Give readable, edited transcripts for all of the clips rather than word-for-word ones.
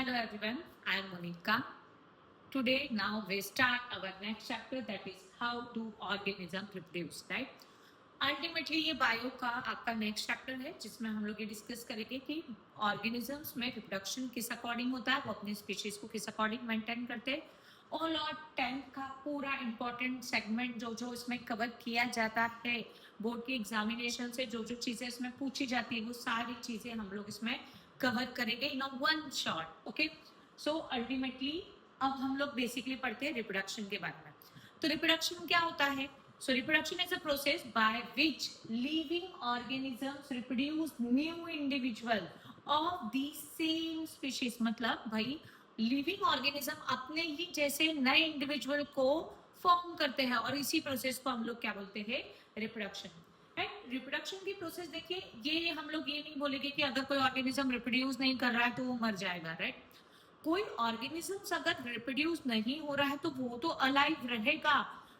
Hello everyone, I am Monika. Today now we start our next chapter, that is how do organism reproduce, right? Ultimately ये bio का आपका next chapter है जिसमें हम लोग ये डिस्कस करेंगे कि ऑर्गेनिजम्स में रिप्रोडक्शन किस अकॉर्डिंग होता है, वो अपने स्पीशीज को किस अकॉर्डिंग मेंटेन करते हैं। ऑल और 10th का पूरा इंपॉर्टेंट सेगमेंट जो जो इसमें कवर किया जाता है, बोर्ड की एग्जामिनेशन से जो जो चीजें इसमें पूछी जाती है वो सारी चीजें हम लोग इसमें कवर करेंगे in one shot. Okay, so ultimately अब हम लोग बेसिकली पढ़ते हैं रिप्रोडक्शन के बारे में। तो रिप्रोडक्शन क्या होता है? So reproduction is a process by which living organisms reproduce new individual of the same species। मतलब भाई लिविंग ऑर्गेनिज्म अपने ही जैसे नए इंडिविजुअल को फॉर्म करते हैं और इसी प्रोसेस को हम लोग क्या बोलते हैं? रिप्रोडक्शन। राइट, रिप्रोडक्शन की प्रोसेस देखिए, ये हम लोग ये नहीं बोलेंगे कि अगर कोई ऑर्गेनिज्म रिप्रोड्यूस नहीं कर रहा है तो वो मर जाएगा। राइट, कोई ऑर्गेनिज्म अगर रिप्रोड्यूस नहीं हो रहा है तो वो तो अलाइव रहेगा,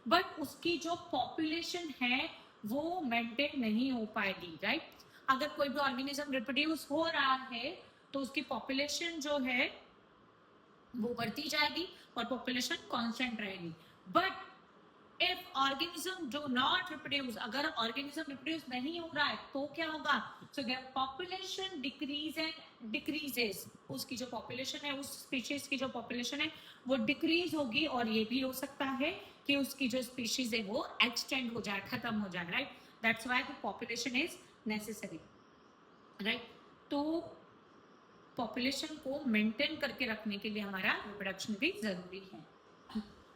बट उसकी जो पॉपुलेशन है वो मेंटेन नहीं हो पाएगी। राइट, अगर कोई भी ऑर्गेनिज्म रिप्रोड्यूस हो रहा है तो उसकी पॉपुलेशन जो है वो बढ़ती जाएगी और पॉपुलेशन कांस्टेंट रहेगी। But if organism do not reproduce, अगर ऑर्गेनिज्म रिप्रोड्यूस नहीं हो रहा है तो क्या होगा? So their population decrease and decreases. उसकी जो पॉपुलेशन है, उस स्पीशीज की जो पॉपुलेशन है वो डिक्रीज होगी और ये भी हो सकता है कि उसकी जो स्पीशीज है वो एक्सटेंड हो जाए, खत्म हो जाए। Right, that's why the population is necessary. Right, तो पॉपुलेशन को मेंटेन करके रखने के लिए हमारा रिप्रोडक्शन भी जरूरी है।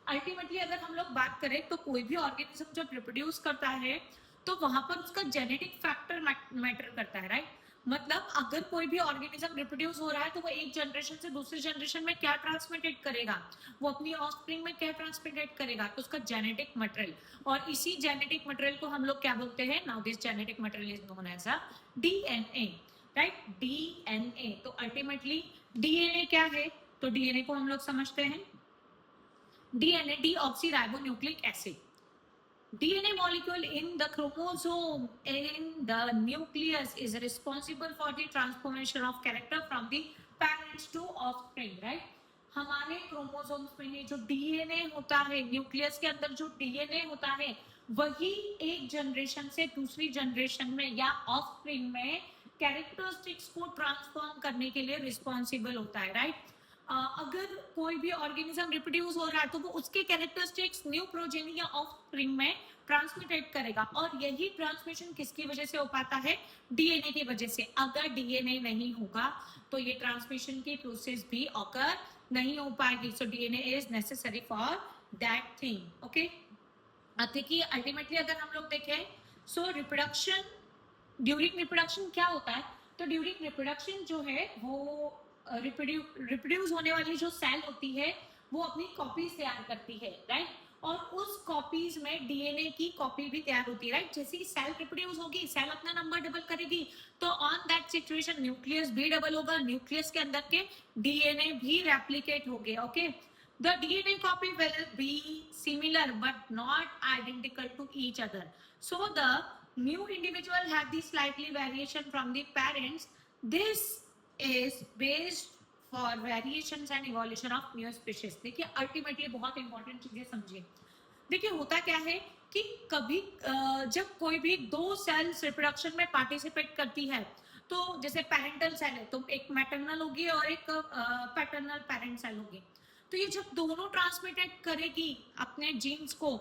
अल्टीमेटली अगर हम लोग बात करें तो कोई भी ऑर्गेनिज्म जब रिप्रोड्यूस करता है तो वहां पर उसका जेनेटिक फैक्टर मैटर करता है। राइट, मतलब अगर कोई भी ऑर्गेनिज्म रिप्रोड्यूस हो रहा है तो वो एक जनरेशन से दूसरी जनरेशन में क्या ट्रांसमिटेड करेगा, वो अपनी ऑफस्प्रिंग में क्या ट्रांसमिटेड करेगा, तो उसका जेनेटिक मटेरियल। और इसी जेनेटिक मटेरियल को हम लोग क्या बोलते हैं? Now this genetic material is known as a DNA. Right, DNA. तो अल्टीमेटली डीएनए क्या है? तो डीएनए को हम लोग समझते हैं, DNA, deoxyribonucleic acid. DNA molecule in the chromosome in the nucleus is responsible for the transformation of character from the parents to offspring. Right? हमारे क्रोमोसोम्स में जो डीएनए होता है, न्यूक्लियस के अंदर जो डीएनए होता है, वही एक जनरेशन से दूसरी जनरेशन में या ऑफस्प्रिंग में कैरेक्टरिस्टिक्स को ट्रांसफॉर्म करने के लिए रिस्पॉन्सिबल होता है। राइट, अगर कोई भी ऑर्गेनिज्म रिप्रोड्यूस हो रहा है तो वो उसके कैरेक्टरिस्टिक्स न्यू प्रोजेनी या ऑफस्प्रिंग में ट्रांसमिटेड करेगा। और यही ट्रांसमिशन किसकी वजह से हो पाता है? डीएनए की वजह से। अगर डीएनए नहीं होगा तो ये ट्रांसमिशन की प्रोसेस भी ऑकर नहीं हो पाएगी। So DNA is necessary for that thing. Okay, अब देखिए अल्टीमेटली अगर हम लोग देखें, सो रिप्रोडक्शन, ड्यूरिंग रिप्रोडक्शन क्या होता है? तो ड्यूरिंग रिप्रोडक्शन जो है वो रिप्रोड्यूस होने वाली जो सेल होती है वो अपनी कॉपीज तैयार करती है। राइट, और उस कॉपीज में डीएनए की कॉपी भी तैयार होती है। राइट, जैसे ही सेल रिप्रोड्यूस होगी, सेल अपना नंबर डबल करेगी तो ऑन दैट सिचुएशन न्यूक्लियस भी डबल होगा, न्यूक्लियस के अंदर के डीएनए भी रेप्लिकेट होंगे। Okay, the DNA copy will be similar but not identical to each other. So the new individual have the slightly variation from the parents. This is based for variations and evolution of new species. देखिए ultimately बहुत important चीजें समझिए। देखिए होता क्या है कि कभी जब कोई भी दो सेल्स रिप्रोडक्शन में पार्टिसिपेट करती है, तो जैसे पेरेंटल सेल है तो एक मैटरनल होगी और एक पैटर्नल पेरेंट सेल होगी। तो ये जब दोनों ट्रांसमिटेड करेगी अपने जीन्स को,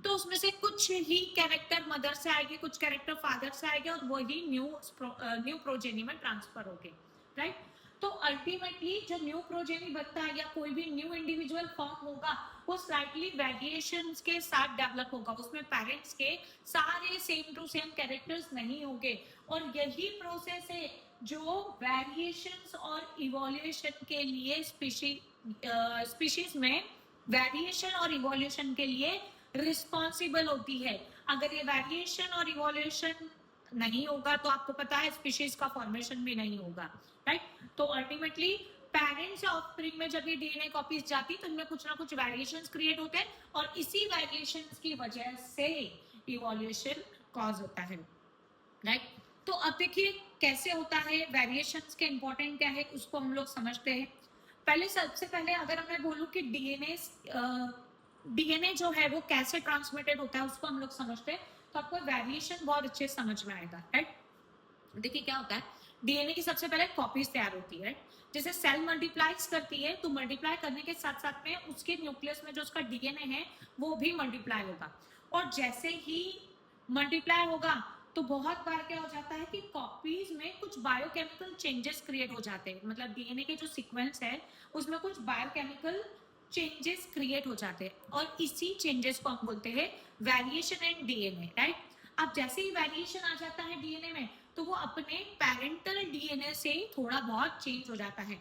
तो उसमें से कुछ ही कैरेक्टर मदर से आएगी, कुछ कैरेक्टर फादर से आएगी और वही न्यू प्रोजेनी में ट्रांसफर होंगे। राइट, तो अल्टीमेटली जो न्यू प्रोजेनी बनता है या कोई भी न्यू इंडिविजुअल फॉर्म होगा वो स्लाइटली वेरिएशंस के साथ डेवलप होगा। उसमें पेरेंट्स के सारे सेम टू सेम कैरेक्टर्स नहीं होंगे। और यही प्रोसेस है जो वेरिएशंस और इवोल्यूशन के लिए स्पीशीज में वेरिएशन और इवोल्यूशन के लिए रिस्पॉन्सिबल होती है। अगर ये वेरिएशन और इवोल्यूशन नहीं होगा तो आपको पता है स्पीशीज का फॉर्मेशन भी नहीं होगा। राइट, तो अल्टीमेटली पेरेंट्स से ऑफस्प्रिंग में जब ये डीएनए कॉपीज जाती तो इनमें कुछ ना कुछ वेरिएशंस क्रिएट होते हैं और इसी वेरिएशंस की वजह से इवोल्यूशन कॉज होता है। राइट, तो अब देखिए कैसे होता है, वेरिएशंस के इंपॉर्टेंट क्या है उसको हम लोग समझते हैं। पहले सबसे पहले अगर मैं बोलूं कि डीएनए जो है वो कैसे ट्रांसमिटेड होता है उसको हम लोग समझते हैं, तो आपको वेरिएशन बहुत अच्छे समझ में आएगा, राइट। देखिए क्या होता है, डीएनए की सबसे पहले कॉपीज तैयार होती है। जैसे सेल मल्टीप्लाइज करती है तो मल्टीप्लाई करने के साथ साथ में उसके न्यूक्लियस में जो उसका डीएनए है वो भी मल्टीप्लाई होगा। और जैसे ही मल्टीप्लाई होगा तो बहुत बार क्या हो जाता है कि कॉपीज में कुछ बायोकेमिकल चेंजेस क्रिएट हो जाते हैं, मतलब डीएनए के जो सीक्वेंस है उसमें कुछ बायोकेमिकल चेंजेस क्रिएट हो जाते हैं और इसी चेंजेस को हम बोलते हैं वेरिएशन इन डीएनए, राइट। अब जैसे ही वेरिएशन आ जाता है डीएनए में तो वो अपने पेरेंटल डीएनए से थोड़ा बहुत चेंज हो जाता है।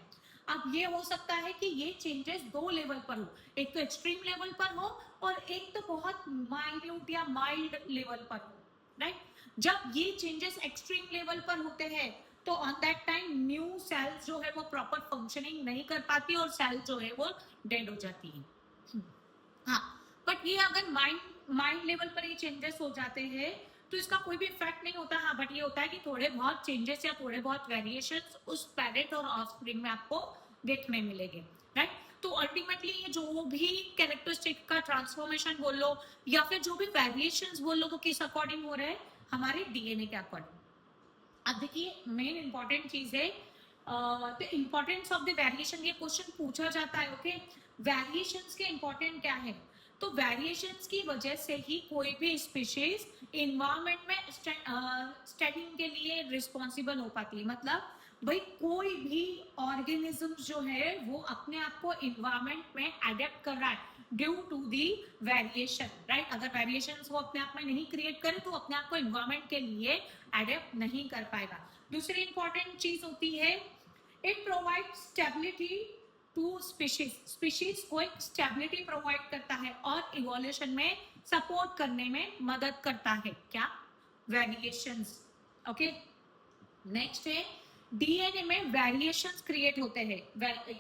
अब ये हो सकता है कि ये चेंजेस दो लेवल पर हो, एक तो एक्सट्रीम लेवल पर हो और एक तो बहुत माइन्यूट या माइल्ड लेवल पर हो, राइट। जब ये चेंजेस एक्सट्रीम लेवल पर होते हैं तो on that time new sales जो है वो प्रॉपर फंक्शनिंग नहीं कर पाती और सेल जो है वो डेड हो जाती है। हाँ, बट ये अगर माइंड लेवल पर ये चेंजेस हो जाते हैं तो इसका कोई भी इफेक्ट नहीं होता। हाँ, बट ये होता है कि थोड़े बहुत चेंजेस या थोड़े बहुत वेरिएशंस उस पेरेंट और ऑफस्प्रिंग में आपको देखने मिलेंगे, राइट। तो अल्टीमेटली ये जो भी कैरेक्टरिस्टिक का ट्रांसफॉर्मेशन बोल लो या फिर जो भी वेरिएशंस बोल लो वो किस अकॉर्डिंग हो रहे हैं, हमारे डीएनए के अकॉर्डिंग। अब देखिए मेन इंपॉर्टेंट चीज है the importance of the variation, ये क्वेश्चन पूछा जाता है, ओके। वेरिएशंस के इंपॉर्टेंट क्या है, तो वेरिएशंस की वजह से ही कोई भी स्पीशीज इन्वायरमेंट में स्टैटिंग के लिए रिस्पॉन्सिबल हो पाती है। मतलब भाई कोई भी ऑर्गेनिज्म जो है वो अपने आप को इन्वायरमेंट में अडेप्ट कर रहा है due to the variation, right. अगर वेरिएशन वो अपने आप में नहीं क्रिएट करे तो अपने आप को इन्वायरमेंट के लिए अडेप्ट नहीं कर पाएगा। दूसरी इंपॉर्टेंट चीज होती है it provide stability to species को एक स्टेबिलिटी प्रोवाइड करता है और इवोल्यूशन में सपोर्ट करने में मदद करता है, क्या, वेरिएशंस, ओके। नेक्स्ट है डीएनए में वेरिएशंस क्रिएट होते हैं।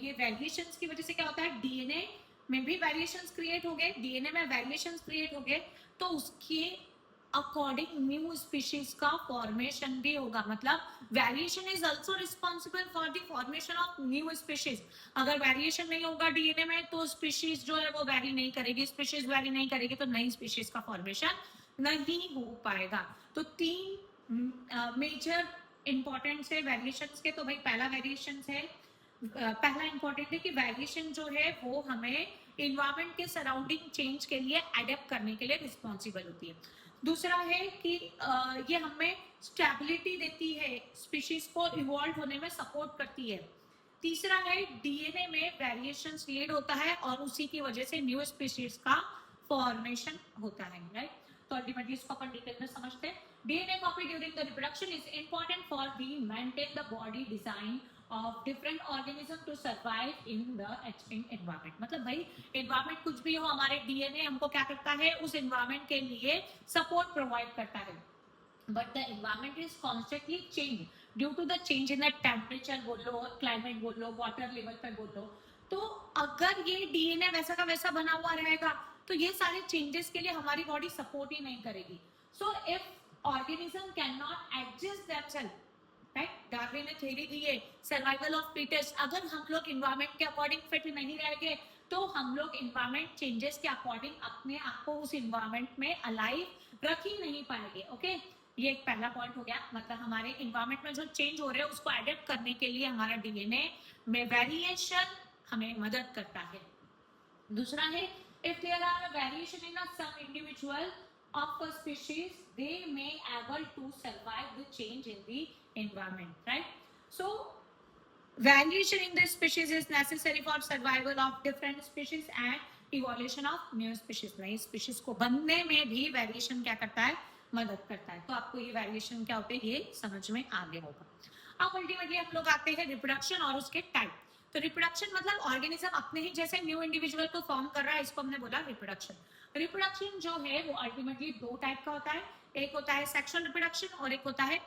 ये वेरिएशंस की वजह से क्या होता है, डीएनए में भी वेरिएशंस क्रिएट हो गए, डीएनए में वेरिएशंस क्रिएट हो गए तो उसके अकॉर्डिंग न्यू स्पीशीज का फॉर्मेशन भी होगा। मतलब variation is also responsible for the formation of new species. अगर वेरिएशन नहीं होगा डीएनए में तो स्पीशीज जो है वो वेरी नहीं करेगी, स्पीशीज वेरी नहीं करेगी तो नई स्पीशीज का फॉर्मेशन नहीं हो पाएगा। तो तीन मेजर इंपॉर्टेंस है वेरिएशंस के। तो भाई पहला वेरिएशन है, पहला इंपॉर्टेंट है कि वेरिएशन जो है वो हमें इन्वायरमेंट के सराउंडिंग चेंज के लिए अडेप्ट करने के लिए रिस्पॉन्सिबल होती है। दूसरा है कि ये हमें स्टेबिलिटी देती है, स्पीशीज को इवॉल्व होने में सपोर्ट करती है। तीसरा है डीएनए में वेरिएशन लीड होता है और उसी की वजह से न्यू स्पीशीज का फॉर्मेशन होता है, राइट। तो अल्टीमेटली इसको अपन डिटेल में समझते हैं। DNA copy during the reproduction is important for we maintain the body design of different organism to survive in the extreme environment। मतलब भाई environment कुछ भी हो, हमारे DNA हमको क्या करता है, उस environment के लिए support provide करता है। But the environment is constantly changing due to the change in the temperature बोल लो, climate बोल लो, water level पे बोल लो। तो अगर ये DNA वैसा का वैसा बना हुआ रहेगा तो ये सारे changes के लिए हमारी body support ही नहीं करेगी। So if organism cannot adjust themselves, right, Darwin ने थ्योरी दी है सर्वाइवल ऑफ फिटेस्ट। अगर हम लोग इन्वायरमेंट के अकॉर्डिंग फिट नहीं रहेंगे तो हम लोग इन्वायरमेंट चेंजेस के अकॉर्डिंग अपने आप को उस इन्वायरमेंट में अलाइव रख ही नहीं पाएंगे, ओके। ये एक पहला पॉइंट हो गया, मतलब हमारे इन्वायरमेंट में जो चेंज हो रहे हैं उसको अडेप्ट करने के लिए हमारा डीएनए में वेरिएशन हमें मदद करता है। दूसरा है if there are variation in some individual of a species, they may able to survive the change in the environment, right? So variation in the species is necessary for survival of different species and evolution of new species। नई species को बनने में भी variation क्या करता है, मदद करता है। तो आपको ये variation क्या होते हैं ये समझ में आ गया होगा। अब अल्टीमेटली हम लोग आते हैं रिप्रोडक्शन और उसके टाइप। तो रिप्रोडक्शन मतलब ऑर्गेनिज्म अपने ही जैसे न्यू इंडिविजुअल को फॉर्म कर रहा है, इसको हमने बोला रिप्रोडक्शन। रिप्रोडक्शन जो है वो अल्टीमेटली दो टाइप का होता है, एक होता है सेक्सुअल रिप्रोडक्शन और एक होता है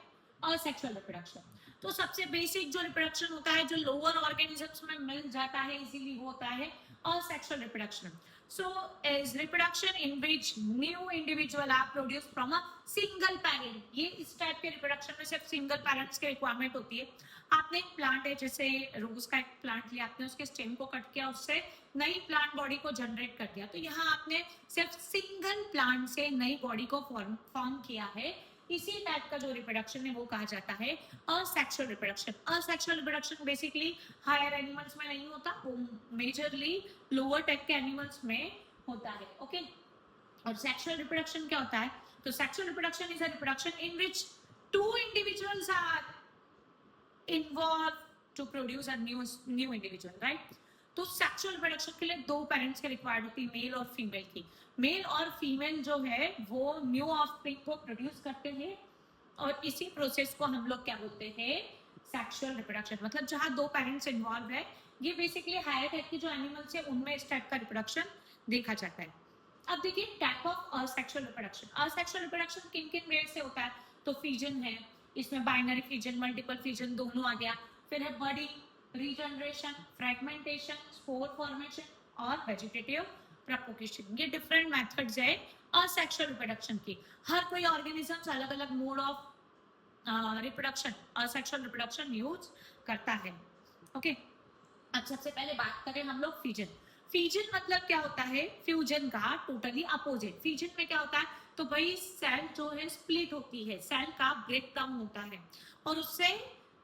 असेक्सुअल रिप्रोडक्शन। तो सबसे बेसिक जो रिप्रोडक्शन होता है, जो लोअर ऑर्गेनिजम्स में मिल जाता है इजीली, वो होता है asexual reproduction. So is reproduction in which new individual are produced from a single parent. ये इस टाइप के रिप्रोडक्शन में सिर्फ सिंगल पेरेंट्स की रिक्वायरमेंट होती है। आपने एक प्लांट है, जैसे रोज का एक प्लांट लिया, आपने उसके स्टेम को कट किया, उससे नई प्लांट बॉडी को जनरेट कर दिया, तो यहाँ आपने सिर्फ सिंगल प्लांट से नई बॉडी को फॉर्म किया है। इसी टाइप का जो रिप्रोडक्शन है वो कहा जाता है asexual reproduction. Asexual reproduction basically higher animals में नहीं होता, वो मेजरली लोअर टाइप के एनिमल्स में होता है। ओके, और सेक्सुअल रिप्रोडक्शन क्या होता है? तो sexual reproduction is a reproduction in which two individuals are involve to produce a new individual, right? तो सेक्सुअल रिप्रोडक्शन के लिए दो पेरेंट्स की रिक्वायर्ड होती है, मेल और फीमेल की। मेल और फीमेल जो है वो न्यू ऑफस्प्रिंग को प्रोड्यूस करते हैं, और इसी प्रोसेस को हम लोग क्या बोलते हैं? Sexual reproduction. मतलब जहाँ दो पेरेंट्स इन्वॉल्व है, ये बेसिकली हायर टाइप के जो एनिमल्स है उनमें इस टाइप का रिप्रोडक्शन देखा जाता है। अब देखिए type of asexual reproduction. Asexual reproduction किन किन वे से होता है? तो फिजन है, इसमें बाइनरी फिजन, मल्टीपल फिजन दोनों आ गया। फिर है बर्डिंग, रीजनरेशन, फ्रेगमेंटेशन, स्पोर फॉर्मेशन और वेजिटेटिव प्रोपगेशन। ये डिफरेंट मेथड्स है असेक्सुअल रिप्रोडक्शन की। हर कोई ऑर्गेनिज्म अलग अलग mode of reproduction, asexual reproduction use करता है। ओके, अब सबसे पहले बात करें हम लोग फिजन। फिजन मतलब क्या होता है? फ्यूजन का टोटली अपोजिट। फिजन में क्या होता है? तो भाई सेल जो है स्प्लिट होती है, सेल का ब्रेक डाउन होता है और उससे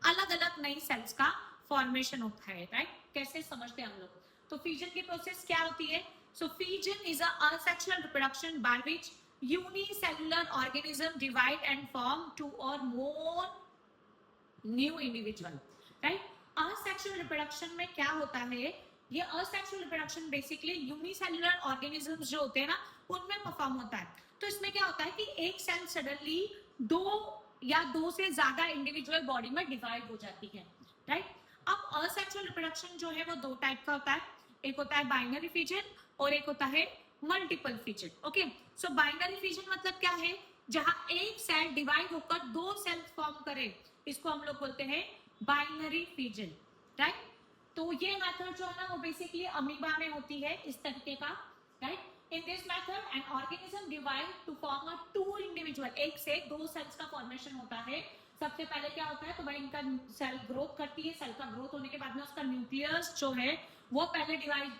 अलग अलग नई सेल्स का फॉर्मेशन होता है, राइट? कैसे समझते हैं हम लोग? तो फिजन की प्रोसेस क्या होती है? So fission is a asexual reproduction by which unicellular organism divide and form two or more new individual, right? asexual reproduction में क्या होता है? ये asexual reproduction basically unicellular organisms जो होते हैं ना, उनमें परफॉर्म होता है। तो इसमें क्या होता है कि एक सेल सडनली दो या दो से ज्यादा इंडिविजुअल बॉडी में डिवाइड हो जाती है, राइट? अब असेक्सुअल रिप्रोडक्शन जो है वो दो टाइप का होता है, एक होता है बाइनरी फिजन और एक होता है मल्टीपल फिजन। ओके, सो बाइनरी फिजन मतलब क्या है? जहां एक सेल डिवाइड होकर दो सेल्स फॉर्म करे, इसको हम लोग बोलते हैं बाइनरी फिजन, राइट? तो ये मेथड जो है ना वो बेसिकली अमीबा में होती है, इस तरीके का, right? In this method, an organism divide to form a two individual, एक से दो सेल्स का फॉर्मेशन होता है। सबसे पहले क्या होता है? तो भाई इनका सेल ग्रोथ करती है, सेल का ग्रोथ होने के बाद में उसका न्यूक्लियस जो है वो पहले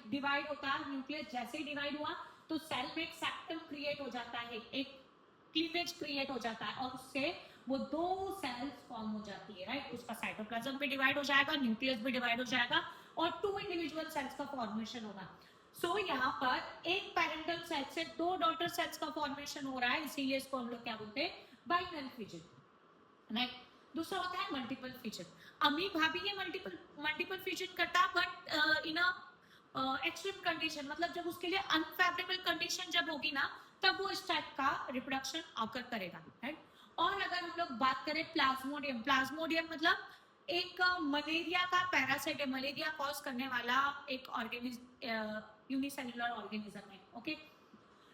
डिवाइड होता है। न्यूक्लियस जैसे ही डिवाइड हुआ तो सेल में एक सेप्टम क्रिएट हो जाता है, एक क्लीवेज क्रिएट हो जाता है और उससे वो दो सेल्स फॉर्म हो जाती है, राइट? उसका साइटोप्लाज्म भी डिवाइड हो जाएगा, न्यूक्लियस भी डिवाइड हो जाएगा और टू इंडिविजुअल सेल्स का फॉर्मेशन होगा। सो यहाँ पर एक पेरेंटल सेल से दो डॉटर सेल्स का फॉर्मेशन हो रहा है, इसीलिए इसको हम लोग क्या बोलते हैं? Binary fission, right? दूसरा होता है मल्टीपल फिजन। अमीबा भी ये मल्टीपल फिजन करता है, but in a extreme condition, मतलब जब उसके लिए अनफेवरेबल कंडीशन जब होगी ना, तब वो इस टाइप का रिप्रोडक्शन ऑकर करेगा, राइट? और अगर हम लोग बात करें प्लाज्मोडियम, प्लाज्मोडियम मतलब एक मलेरिया का पैरासाइट है, मलेरिया कॉज करने वाला एक यूनिसेलुलर ऑर्गेनिज्म है। ओके,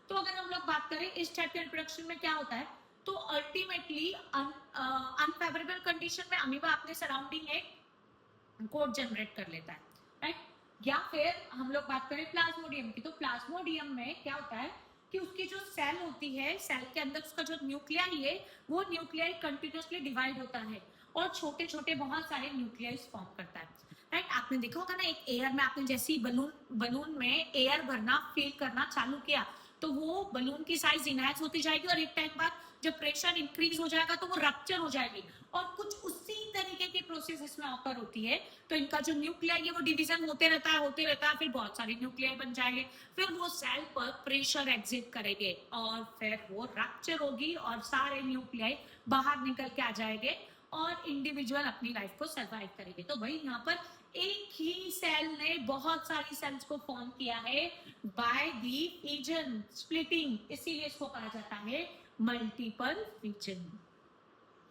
तो अगर हम लोग बात करें इस टाइप के रिप्रोडक्शन में क्या होता है? तो अल्टीमेटली अनफेवरेबल कंडीशन में अमीबा अपने सराउंडिंग एक कोड जनरेट कर लेता है, राइट? या फिर हम लोग बात करें प्लाज्मोडियम की, तो प्लाज्मोडियम में क्या होता है कि उसकी जो सेल होती है, सेल के अंदर उसका जो न्यूक्लियाई है वो न्यूक्लियाई कंटिन्यूअसली डिवाइड होता है और छोटे छोटे बहुत सारे न्यूक्लियस फॉर्म करता है, राइट? आपने देखा होगा ना, एक एयर में आपने जैसे ही बलून में एयर भरना फील करना चालू किया तो वो बलून की साइज इनहैंस होती जाएगी और एक टाइम बाद जब प्रेशर इंक्रीज हो जाएगा तो वो रप्चर हो जाएगी, और कुछ उसी तरीके की प्रोसेस इसमें ऑकर होती है। तो इनका जो न्यूक्लियाई है वो डिवीजन होते रहता है, फिर बहुत सारे न्यूक्लियाई बन जाएंगे, फिर वो सेल पर प्रेशर एग्जिट करेंगे और फिर वो रप्चर होगी और सारे न्यूक्लियाई बाहर निकल के आ जाएंगे और इंडिविजुअल अपनी लाइफ को सर्वाइव करेंगे। तो भाई यहाँ पर एक ही सेल ने बहुत सारी सेल्स को फॉर्म किया है बाय दी फिजन, स्प्लिटिंग, इसीलिए इसको कहा जाता है multiple fission.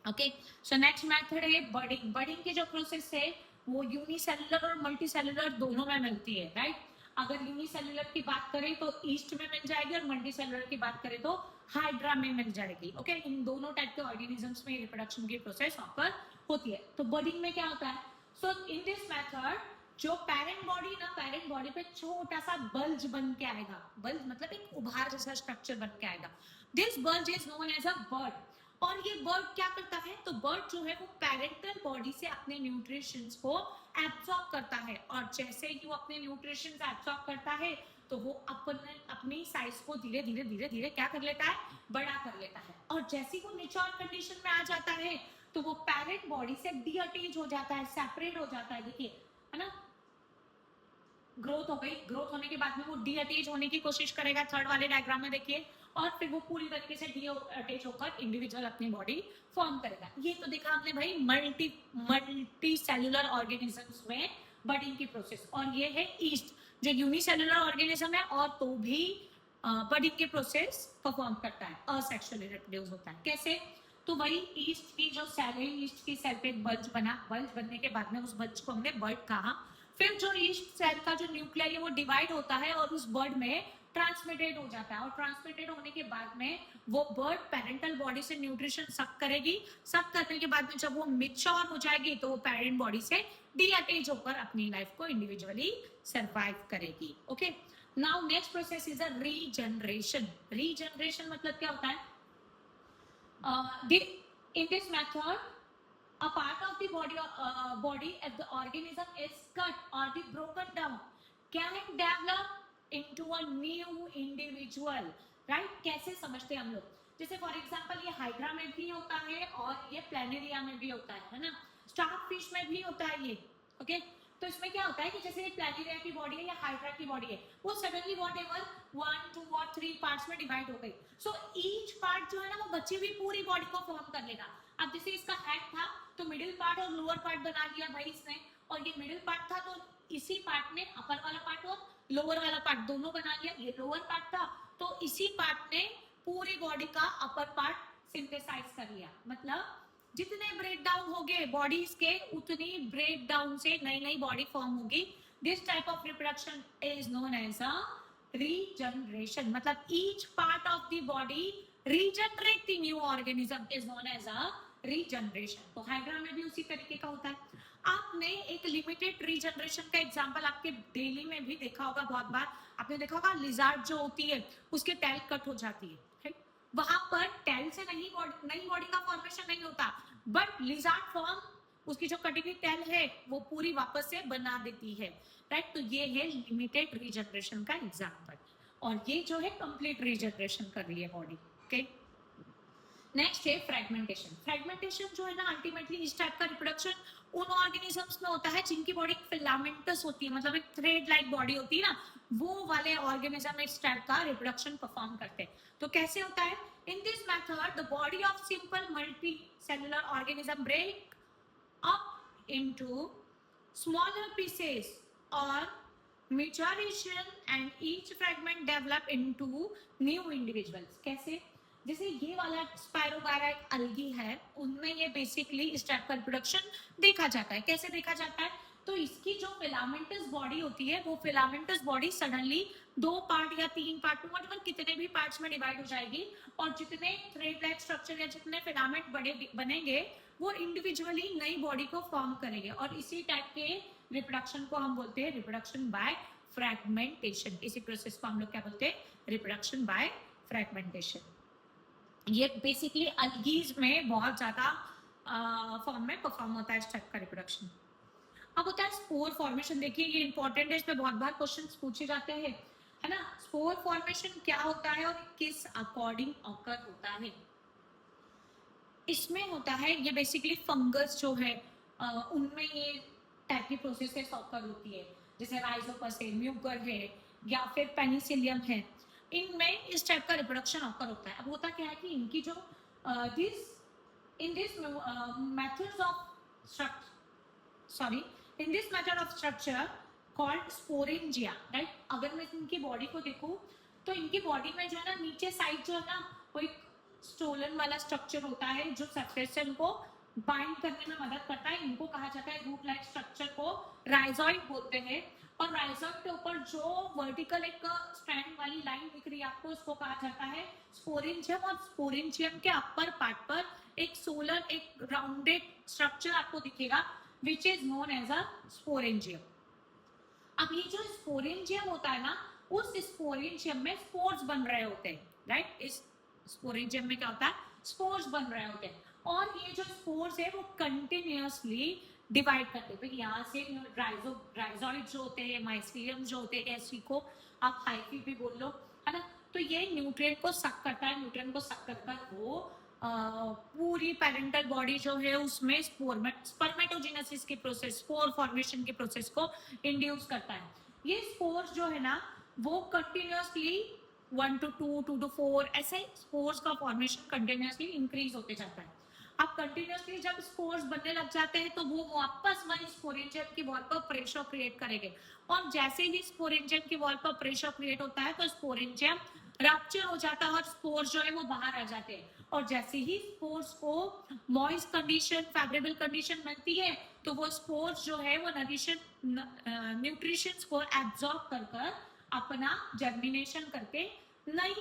Okay, so next method है बर्डिंग। बर्डिंग की जो प्रोसेस है वो यूनिसेलुलर और मल्टीसेलुलर दोनों में मिलती है, राइट? अगर यूनिसेलुलर की बात करें तो ईस्ट में मिल जाएगी और मल्टीसेलुलर की बात करें तो हाइड्रा में मिल जाएगी। ओके, इन दोनों टाइप के ऑर्गेनिजम्स में रिप्रोडक्शन की प्रोसेस ऑकर होती है। तो बर्डिंग में क्या होता है? सो इन दिस मेथड जो पेरेंट बॉडी ना, पेरेंट बॉडी पे छोटा सा बल्ज बन के आएगा। बल्ज मतलब एक उभार जैसा स्ट्रक्चर बन के आएगा। This bulge is known as a bud. और ये बर्ड क्या करता है? तो बर्ड जो है वो पेरेंटल बॉडी से अपने न्यूट्रिशंस को एब्सॉर्ब करता है, और जैसे ही वो अपने न्यूट्रिशंस एब्सॉर्ब करता है तो वो अपनी साइज को धीरे धीरे धीरे धीरे क्या कर लेता है? बड़ा कर लेता है। और जैसे ही वो मैच्योर कंडीशन में आ जाता है तो वो पेरेंट बॉडी से डीअटैच हो जाता है, सेपरेट हो जाता है। देखिए, है ना, ग्रोथ हो गई, ग्रोथ होने के बाद में वो डीअटैच होने की कोशिश करेगा, थर्ड वाले डायग्राम में देखिए, और फिर वो पूरी तरीके से डीअटैच होकर इंडिविजुअल अपनी बॉडी फॉर्म करेगा। ये तो देखा आपने भाई मल्टी सेलुलर ऑर्गेनिजम्स में बर्डिंग की प्रोसेस। और ये है ईस्ट, जो यूनिसेलुलर ऑर्गेनिज्म है और तो भी बर्डिंग की प्रोसेस परफॉर्म करता है, असेक्सुअली रिप्रोड्यूस होता है। कैसे? तो वही ईस्ट की जो सेल है, ईस्ट की सेल पे एक बल्ज बना, बल्ज बनने के बाद में उस बल्ज को हमने बर्ड कहा। फिर जो ईस्ट सेल का जो न्यूक्लियर है वो डिवाइड होता है और उस बर्ड में ट्रांसमिटेड हो जाता है, और ट्रांसमिटेड होने के बाद में वो बर्ड पेरेंटल बॉडी से न्यूट्रिशन सक करेगी। सक करने के बाद में जब वो मैच्योर हो जाएगी तो वो पेरेंट बॉडी से डीअटैच होकर अपनी लाइफ को इंडिविजुअली सरवाइव करेगी। Okay, now next process is a regeneration. Regeneration मतलब क्या होता है? In this method, a part of the body if the organism is cut or be broken down can develop into a new individual, right? कैसे समझते हैं हम लोग? जैसे फॉर एग्जांपल ये हाइड्रा में भी होता है और ये प्लेनेरिया में भी होता है ना, स्टारफिश में भी होता है ये। ओके, तो इसमें क्या होता है कि जैसे प्लेनेरिया की बॉडी है या हाइड्रा की बॉडी है, वो सडनली व्हाटएवर 1 2 और 3 पार्ट्स में डिवाइड हो गई। सो ईच पार्ट जो है ना वो बची हुई पूरी बॉडी को फॉर्म कर लेगा। अब जैसे इसका हेड था तो मिडिल पार्ट और लोअर पार्ट बना लिया भाई इसने, और ये मिडिल पार्ट था तो इसी पार्ट ने अपर वाला पार्ट और लोअर वाला पार्ट दोनों बना लिया। ये लोअर पार्ट था तो इसी पार्ट ने पूरी बॉडी का अपर पार्ट सिंथेसाइज कर लिया। मतलब जितने ब्रेक डाउन हो गए बॉडीज के, उतनी ब्रेक डाउन से नई नई बॉडी फॉर्म होगी। This type of reproduction is known as a regeneration. मतलब each part of the body regenerate the new organism is known as a regeneration. तो हाइड्रा में भी उसी तरीके का होता है। आपने एक लिमिटेड रीजनरेशन का एग्जांपल आपके डेली में भी देखा होगा, बहुत बार आपने देखा होगा, लिजार्ड जो होती है उसके टेल कट हो जाती है, वहां पर टेल से नई बॉडी का फॉर्मेशन नहीं होता, बट लिजार्ड फॉर्म उसकी जो कटी हुई टेल है वो पूरी वापस से बना देती है, राइट? तो ये है लिमिटेड रीजनरेशन का एग्जांपल, और ये जो है कंप्लीट रीजनरेशन कर रही है बॉडी। ओके, नेक्स्ट है फ्रेगमेंटेशन। फ्रेगमेंटेशन जो है ना, अल्टीमेटली इस टाइप का रिप्रोडक्शन उन ऑर्गेनिजम्स में होता है जिनकी बॉडी फिलामेंटस होती है, मतलब एक थ्रेड लाइक बॉडी होती है ना, वो वाले ऑर्गेनिज्म इस टाइप का रिप्रोडक्शन परफॉर्म करते हैं। तो कैसे होता है? In this method the body of simple multicellular organism break up into smaller pieces और maturation and each fragment develop into new individuals। कैसे? जैसे ये वाला स्पायरोगारा एक अलगी है, उनमें ये बेसिकली इस टाइप का रिप्रोडक्शन देखा जाता है। कैसे देखा जाता है? तो इसकी जो फिलामेंटस बॉडी होती है वो फिलामेंटस बॉडी सडनली 2 पार्ट या 3 पार्ट में, मतलब कितने भी पार्ट्स में डिवाइड हो जाएगी, और जितने थ्रेड लाइक स्ट्रक्चर या जितने फिलामेंट बड़े बनेंगे वो इंडिविजुअली नई बॉडी को फॉर्म करेंगे, और इसी टाइप के रिप्रोडक्शन को हम बोलते हैं रिप्रोडक्शन बाय फ्रैगमेंटेशन। इसी प्रोसेस को हम लोग क्या बोलते हैं? Reproduction by fragmentation. ये बेसिकली अलगीज में बहुत ज्यादा फॉर्म में परफॉर्म होता है इस टाइप का रिप्रोडक्शन। अब होता है स्पोर फॉर्मेशन। देखिए ये इंपॉर्टेंट है, इस पे बहुत बार क्वेश्चंस पूछे जाते हैं, है ना। स्पोर फॉर्मेशन क्या होता है और किस अकॉर्डिंग ऑकर होता है? इसमें होता है, ये बेसिकली फंगस जो है उनमें ये टाइप की प्रोसेस ऑकर होती है, जैसे राइजोपस है, म्यूकर है, या फिर पेनिसिलियम है, इनमें इस टाइप का रिप्रोडक्शन ऑकर होता है। अब होता क्या है कि इनकी जो इन this method of structure called sporangia, right. अगर मैं इनकी बॉडी को देखूं तो इनकी बॉडी में जो है ना नीचे साइड जो है ना वो एक स्टोलन वाला स्ट्रक्चर होता है जो सरफेस से उनको बाइंड करने में मदद करता है, इनको कहा जाता है रूट लाइक स्ट्रक्चर को राइजोइड बोलते हैं। और राइजोइड के ऊपर जो वर्टिकल एक स्ट्रैंड वाली लाइन दिख रही है आपको, उसको कहा जाता है स्पोरेंजियम। और स्पोरेंजियम के अपर पार्ट पर एक सोलर एक राउंडेड स्ट्रक्चर आपको दिखेगा which is known as a sporangium. अब ये जो स्पोरेंजियम होता है ना, उस स्पोरेंजियम में स्पोर्स बन रहे होते हैं, राइट। इस स्पोरेंजियम में क्या होता है, स्पोर्स बन रहे होते हैं। और ये जो स्पोर्स है वो कंटिन्यूअसली डिवाइड करते हैं। यहाँ से राइजोइड जो होते हैं, माइसीलियम जो होते हैं, ऐसी को आप हाइफी भी बोल लो, है ना। तो ये न्यूट्रिएंट को सक करता है, न्यूट्रिएंट को सक कर वो पूरी पेरेंटल बॉडी जो है उसमें स्पर्मेटोजेनेसिस की प्रोसेस, स्पोर फॉर्मेशन की प्रोसेस को इंड्यूस करता है। ये स्पोर्स जो है ना वो कंटिन्यूअसली 1 to 2, 2 to 4 ऐसे स्पोर्स का फॉर्मेशन कंटिन्यूअसली इंक्रीज होते जाता है। अब कंटिन्यूअसली जब स्पोर्स बनने लग जाते हैं तो वो वापस वही स्पोरेंजियम की वॉल पर प्रेशर क्रिएट करेंगे। और जैसे ही स्पोरेंजियम की वॉल पर प्रेशर क्रिएट होता है तो स्पोरेंजियम रप्चर हो जाता है और स्पोर्स जो है वो बाहर आ जाते हैं। और जैसे ही स्पोर्स को मॉइस्ट कंडीशन, फेवरेबल कंडीशन बनती है तो वो स्पोर्स जो है वो न्यूट्रिशंस को एब्जॉर्ब कर अपना जर्मिनेशन करके नई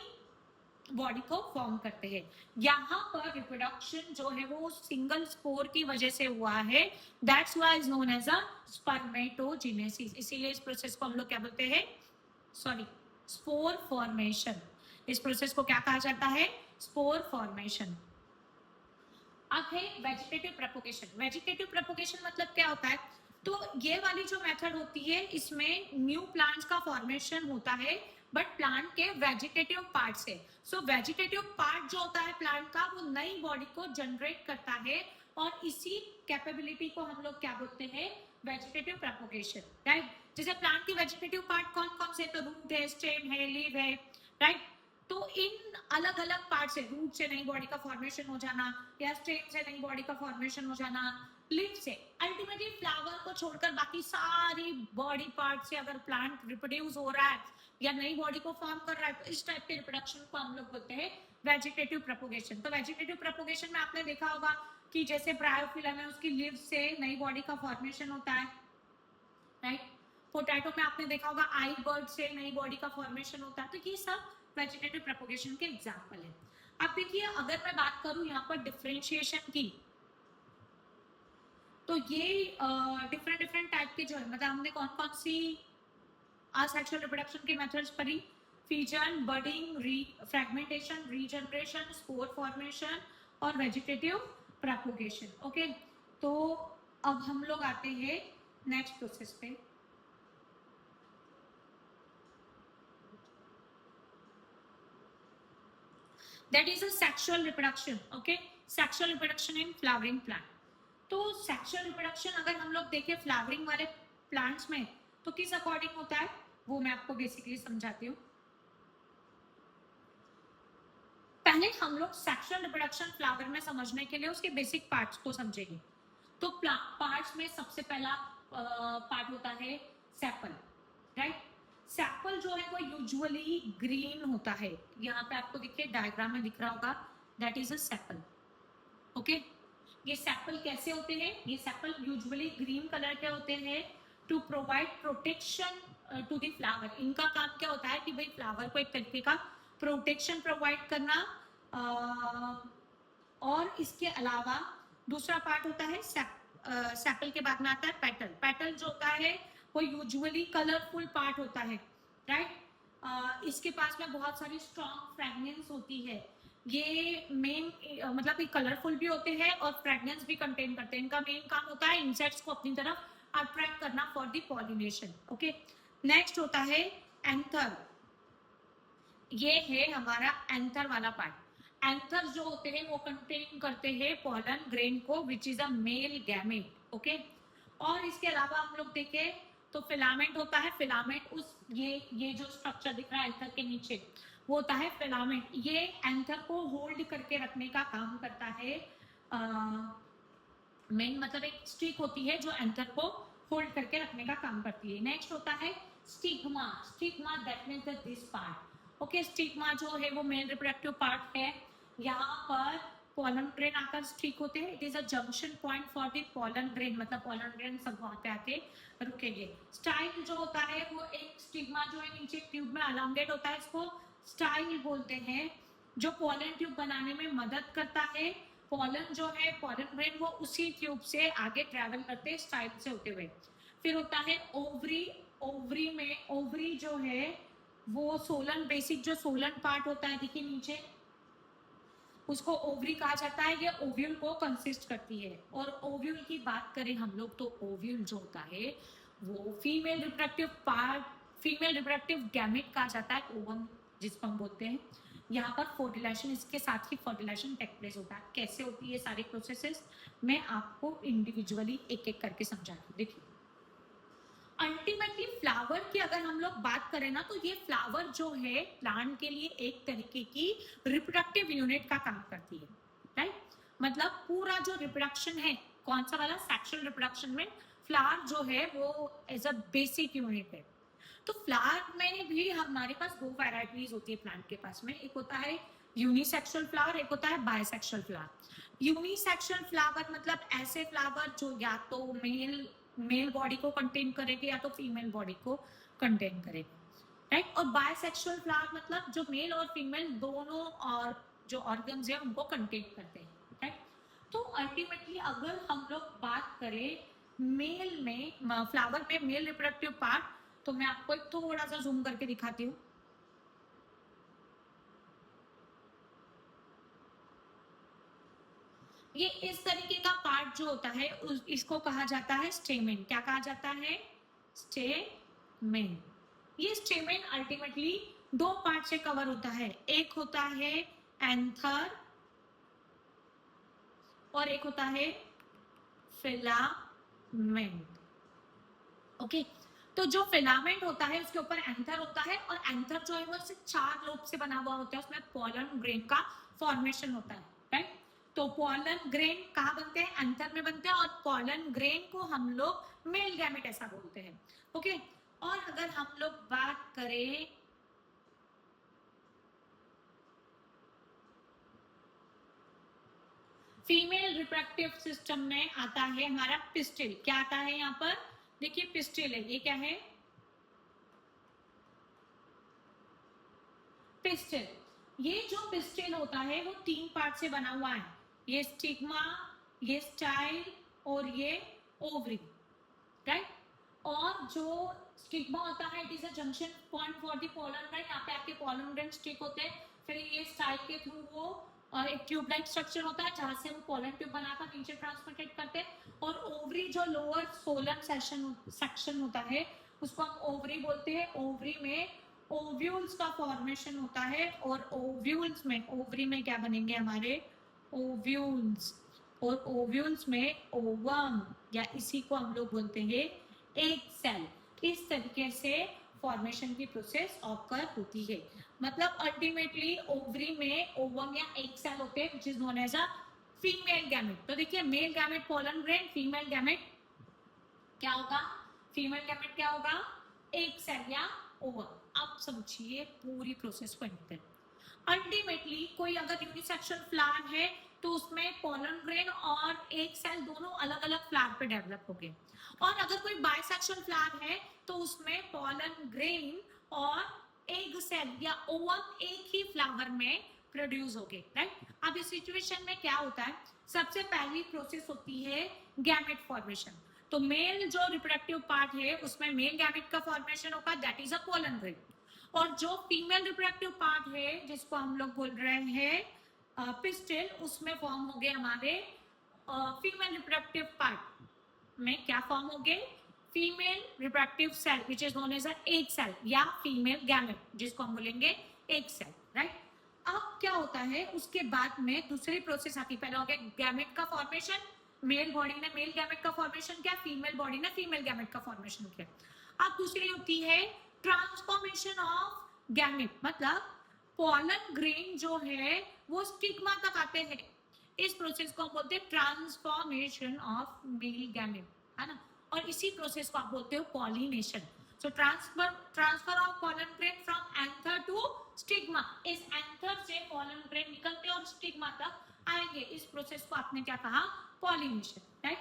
बॉडी को फॉर्म करते हैं। यहाँ पर रिप्रोडक्शन जो है वो सिंगल स्पोर की वजह से हुआ है, that's why is known as a spermatogenesis. इसीलिए इस प्रोसेस को हम लोग क्या बोलते हैं, सॉरी, स्पोर फॉर्मेशन। इस प्रोसेस को क्या कहा जाता है, स्पोर फॉर्मेशन। अब है वेजिटेटिव प्रोपगेशन। वेजिटेटिव प्रोपगेशन मतलब क्या होता है, तो ये वाली जो मेथड होती है इसमें न्यू प्लांट्स का फॉर्मेशन होता है बट प्लांट के वेजिटेटिव पार्ट से। सो वेजिटेटिव पार्ट जो होता है प्लांट का वो नई बॉडी को जनरेट करता है और इसी कैपेबिलिटी को हम लोग क्या बोलते हैं, वेजिटेटिव प्रोपगेशन, राइट। जैसे प्लांट की वेजिटेटिव पार्ट कौन कौन से, तो रूट है, स्टेम है, लीव है, राइट। तो इन अलग अलग पार्ट से, रूट से नई बॉडी का फॉर्मेशन हो जाना या स्टेम से नई बॉडी का फॉर्मेशन हो जाना, लीफ से, अल्टीमेटली फ्लावर को छोड़कर बाकी सारी बॉडी पार्ट से अगर प्लांट रिप्रोड्यूस हो रहा है या नई बॉडी को फॉर्म कर रहा है तो इस टाइप के रिप्रोडक्शन को हम लोग बोलते हैं वेजिटेटिव प्रोपगेशन। तो वेजिटेटिव प्रोपगेशन में आपने देखा होगा कि जैसे ब्रायोफिलम है उसकी लीफ से नई बॉडी का फॉर्मेशन होता है, राइट। पोटैटो में आपने देखा होगा आई बर्ड से नई बॉडी का फॉर्मेशन होता है। तो ये सब वेजिटेटिव प्रोपगेशन के एग्जांपल है। अब देखिए अगर मैं बात करूं यहाँ पर डिफरेंशिएशन की, तो ये डिफरेंट डिफरेंट टाइप के जो है, मतलब हमने कौन कौन सी असेक्सुअल रिप्रोडक्शन के मेथड्स पढ़ी, fission, budding, fragmentation, regeneration, spore formation और वेजिटेटिव प्रोपगेशन। ओके, तो अब हम लोग आते हैं नेक्स्ट प्रोसेस पे। That is a sexual reproduction, okay? Sexual reproduction in flowering plant. तो सेक्सुअल रिप्रोडक्शन अगर हम लोग देखें फ्लावरिंग वाले प्लांट्स में तो किस अकॉर्डिंग होता है वो मैं आपको बेसिकली समझाती हूँ। पहले हम लोग सेक्सुअल रिप्रोडक्शन फ्लावर में समझने के लिए उसके बेसिक पार्ट्स को समझेंगे। तो पार्ट्स में सबसे पहला पार्ट होता है सेपल, राइट। सेपल जो है वो यूजुअली ग्रीन होता है, यहाँ पे आपको दिखे डायग्राम में दिख रहा होगा, that is a sepal, okay. ये सेपल कैसे होते हैं, ये सेपल यूजुअली ग्रीन कलर के होते हैं to provide protection to the flower. इनका काम क्या होता है कि भाई फ्लावर को एक तरीके का प्रोटेक्शन प्रोवाइड करना। और इसके अलावा दूसरा पार्ट होता है सेपल के बाद में आता है पेटल। पेटल जो होता है वो यूजुअली कलरफुल पार्ट होता है, राइट। इसके पास में बहुत सारी स्ट्रॉन्ग फ्रेगनेंस होती है। ये मेन मतलब ये कलरफुल भी होते हैं और फ्रेगनेंस भी कंटेन करते हैं। इनका मेन काम होता है इंसेक्ट्स को अपनी तरफ अट्रैक्ट करना for the pollination, okay. Next होता है एंथर। ये है हमारा एंथर वाला पार्ट। एंथर जो होते हैं वो कंटेन करते हैं पॉलन ग्रेन को which is a male gamete, okay. और इसके अलावा हम लोग देखें तो फिलामेंट होता है। फिलामेंट उस ये जो स्ट्रक्चर दिख रहा है एंथर के नीचे वो होता है फिलामेंट। ये एंथर को होल्ड करके रखने का काम करता है। मेन मतलब एक स्टिक होती है जो एंथर को होल्ड करके रखने का काम करती है। नेक्स्ट होता है stigma. Stigma that means this part, okay. Stigma जो है वो मेन रिप्रोडक्टिव पार्ट है। यहाँ पर पॉलन ग्रेन आकर स्टिक होते हैं. It is a junction point for the pollen grain, मतलब पॉलन ग्रेन सब वहां पे आके रुकेंगे. स्टाइल जो होता है वो एक स्टिग्मा जो है नीचे ट्यूब में अलाउंडेड होता है, इसको स्टाइल बोलते हैं, जो पॉलन ट्यूब बनाने में मदद करता है. पॉलन जो है पॉलन ग्रेन वो उसी ट्यूब से आगे ट्रेवल करते हैं स्टाइल से होते हुए. फिर होता है ओवरी. ओवरी में ओवरी जो है वो सोलन, बेसिक जो सोलन पार्ट होता है देखिए नीचे, उसको ओवरी कहा जाता है. ये ओव्यूल को कंसिस्ट करती है. और ओव्यूल की बात करें हम लोग तो ओव्यूल जो होता है वो female reproductive part, female reproductive gamete कहा जाता है, ओवम जिसको हम बोलते हैं. यहाँ पर फर्टिलाइजेशन, इसके साथ ही फर्टिलाइजेशन टेक प्लेस होता है. कैसे होती है सारी प्रोसेसेस मैं आपको इंडिविजुअली एक एक करके समझा दूँ. देखिए अल्टीमेटली फ्लावर की अगर हम लोग बात करें ना, तो ये फ्लावर जो है प्लांट के लिए एक तरीके की रिप्रोडक्टिव यूनिट का काम करती है. राइट, मतलब पूरा जो रिप्रोडक्शन है, कौन सा वाला, सेक्सुअल रिप्रोडक्शन में फ्लावर जो है वो एज अ बेसिक यूनिट है. तो फ्लावर में भी हमारे पास दो वैरायटीज होती है प्लांट के पास में. एक होता है यूनिसेक्सुअल फ्लावर, एक होता है बायसेक्सुअल फ्लावर. यूनिसेक्सुअल फ्लावर मतलब ऐसे फ्लावर जो या तो मेल बॉडी को कंटेन करेगी या तो फीमेल बॉडी को कंटेन करेगी. राइट, और बायसेक्सुअल फ्लावर मतलब जो मेल और फीमेल दोनों और जो ऑर्गन्स है उनको कंटेन करते हैं. राइट, तो अल्टीमेटली अगर हम लोग बात करें मेल में, फ्लावर में मेल रिप्रोडक्टिव पार्ट, तो मैं आपको एक थोड़ा सा जूम करके दिखाती हूँ. ये इस तरीके का पार्ट जो होता है इसको कहा जाता है स्टेमेन. क्या कहा जाता है, स्टेमेन. ये स्टेमेन अल्टीमेटली दो पार्ट से कवर होता है. एक होता है एंथर और एक होता है फिलामेंट. ओके, तो जो फिलामेंट होता है उसके ऊपर एंथर होता है, और एंथर जो है वो सिर्फ 4 लोब से बना हुआ होता है. उसमें पॉलन ग्रेन का फॉर्मेशन होता है. राइट, तो पॉलन ग्रेन कहाँ बनते हैं, एंथर में बनते हैं, और पॉलन ग्रेन को हम लोग मेल गैमेट ऐसा बोलते हैं. ओके, और अगर हम लोग बात करें फीमेल रिप्रोडक्टिव सिस्टम में आता है हमारा पिस्टिल. क्या आता है यहाँ पर, देखिए पिस्टिल है. ये क्या है, पिस्टिल. ये जो पिस्टिल होता है वो 3 पार्ट से बना हुआ है. ये स्टिग्मा, ये स्टाइल और ये ओवरी. राइट, और जो स्टिग्मा होता है it is a junction point for the pollen grain. यहाँ पे आपके पॉलन ग्रेन स्टिक होते हैं. फिर ये स्टाइल के थ्रू वो एक ट्यूब लाइक स्ट्रक्चर होता है जहां से वो पॉलन ट्यूब बनाकर नीचे ट्रांसमिटेड करते हैं. और ओवरी जो लोअर सोलन सेक्शन होता है उसको हम ओवरी बोलते हैं. ओवरी में ओव्यूल्स का फॉर्मेशन होता है, और ओव्यूल्स में, ओवरी में क्या बनेंगे हमारे ओव्यूल्स, और ओव्यूल्स में ओवम या इसी को हम लोग बोलते हैं एक सेल. इस तरीके से फॉर्मेशन की प्रोसेस ऑकर होती है. मतलब अल्टीमेटली ओवरी में ओवम या एक सेल होते हैं which is known as a female gamete. तो देखिए male gamete pollen grain, female gamete क्या होगा, फीमेल गैमेट क्या होगा, एक सेल या ओवम. अब समझिए पूरी प्रोसेस को इंटर. अल्टीमेटली कोई अगर यूनिसेक्सुअल फ्लावर है तो उसमें पॉलन ग्रेन और एक सेल दोनों अलग अलग फ्लावर पे डेवलप हो गए. और अगर कोई बायसेक्सुअल फ्लावर है तो उसमें पॉलन ग्रेन और एग सेल या ओवम एक ही फ्लावर में प्रोड्यूस हो गए. राइट, अब इस सिचुएशन में क्या होता है, सबसे पहली प्रोसेस होती है गैमेट फॉर्मेशन. तो मेल जो रिप्रोडक्टिव पार्ट है उसमें मेल गैमेट का फॉर्मेशन होगा, that is a pollen grain. और जो फीमेल रिप्रोडक्टिव पार्ट है जिसको हम लोग बोल रहे हैं पिस्टिल, उसमें फॉर्म हो गए हमारे फीमेल रिप्रोडक्टिव पार्ट में क्या फॉर्म हो गए, female reproductive cell which is known as egg cell या फीमेल गैमेट जिसको हम बोलेंगे एग सेल. राइट, अब क्या होता है उसके बाद में दूसरी प्रोसेस आती है. पहले हो गया गैमेट का फॉर्मेशन, मेल बॉडी ने मेल गैमेट का फॉर्मेशन किया, फीमेल बॉडी ने फीमेल गैमेट का फॉर्मेशन किया. अब दूसरी होती है ट्रांसफॉर्मेशन ऑफ गैमेट, मतलब पॉलन ग्रेन जो है वो स्टिग्मा तक आते हैं. इस प्रोसेस को हम बोलते हैं ट्रांसफॉर्मेशन ऑफ मेल गैमेट, है ना. और इसी प्रोसेस को आप बोलते हो pollination. So transfer of pollen grain from anther to stigma. इस एंथर से पॉलन ग्रेन निकलते हैं और स्टिग्मा तक आएंगे। इस प्रोसेस को आपने क्या कहा, पॉलिनेशन, राइट।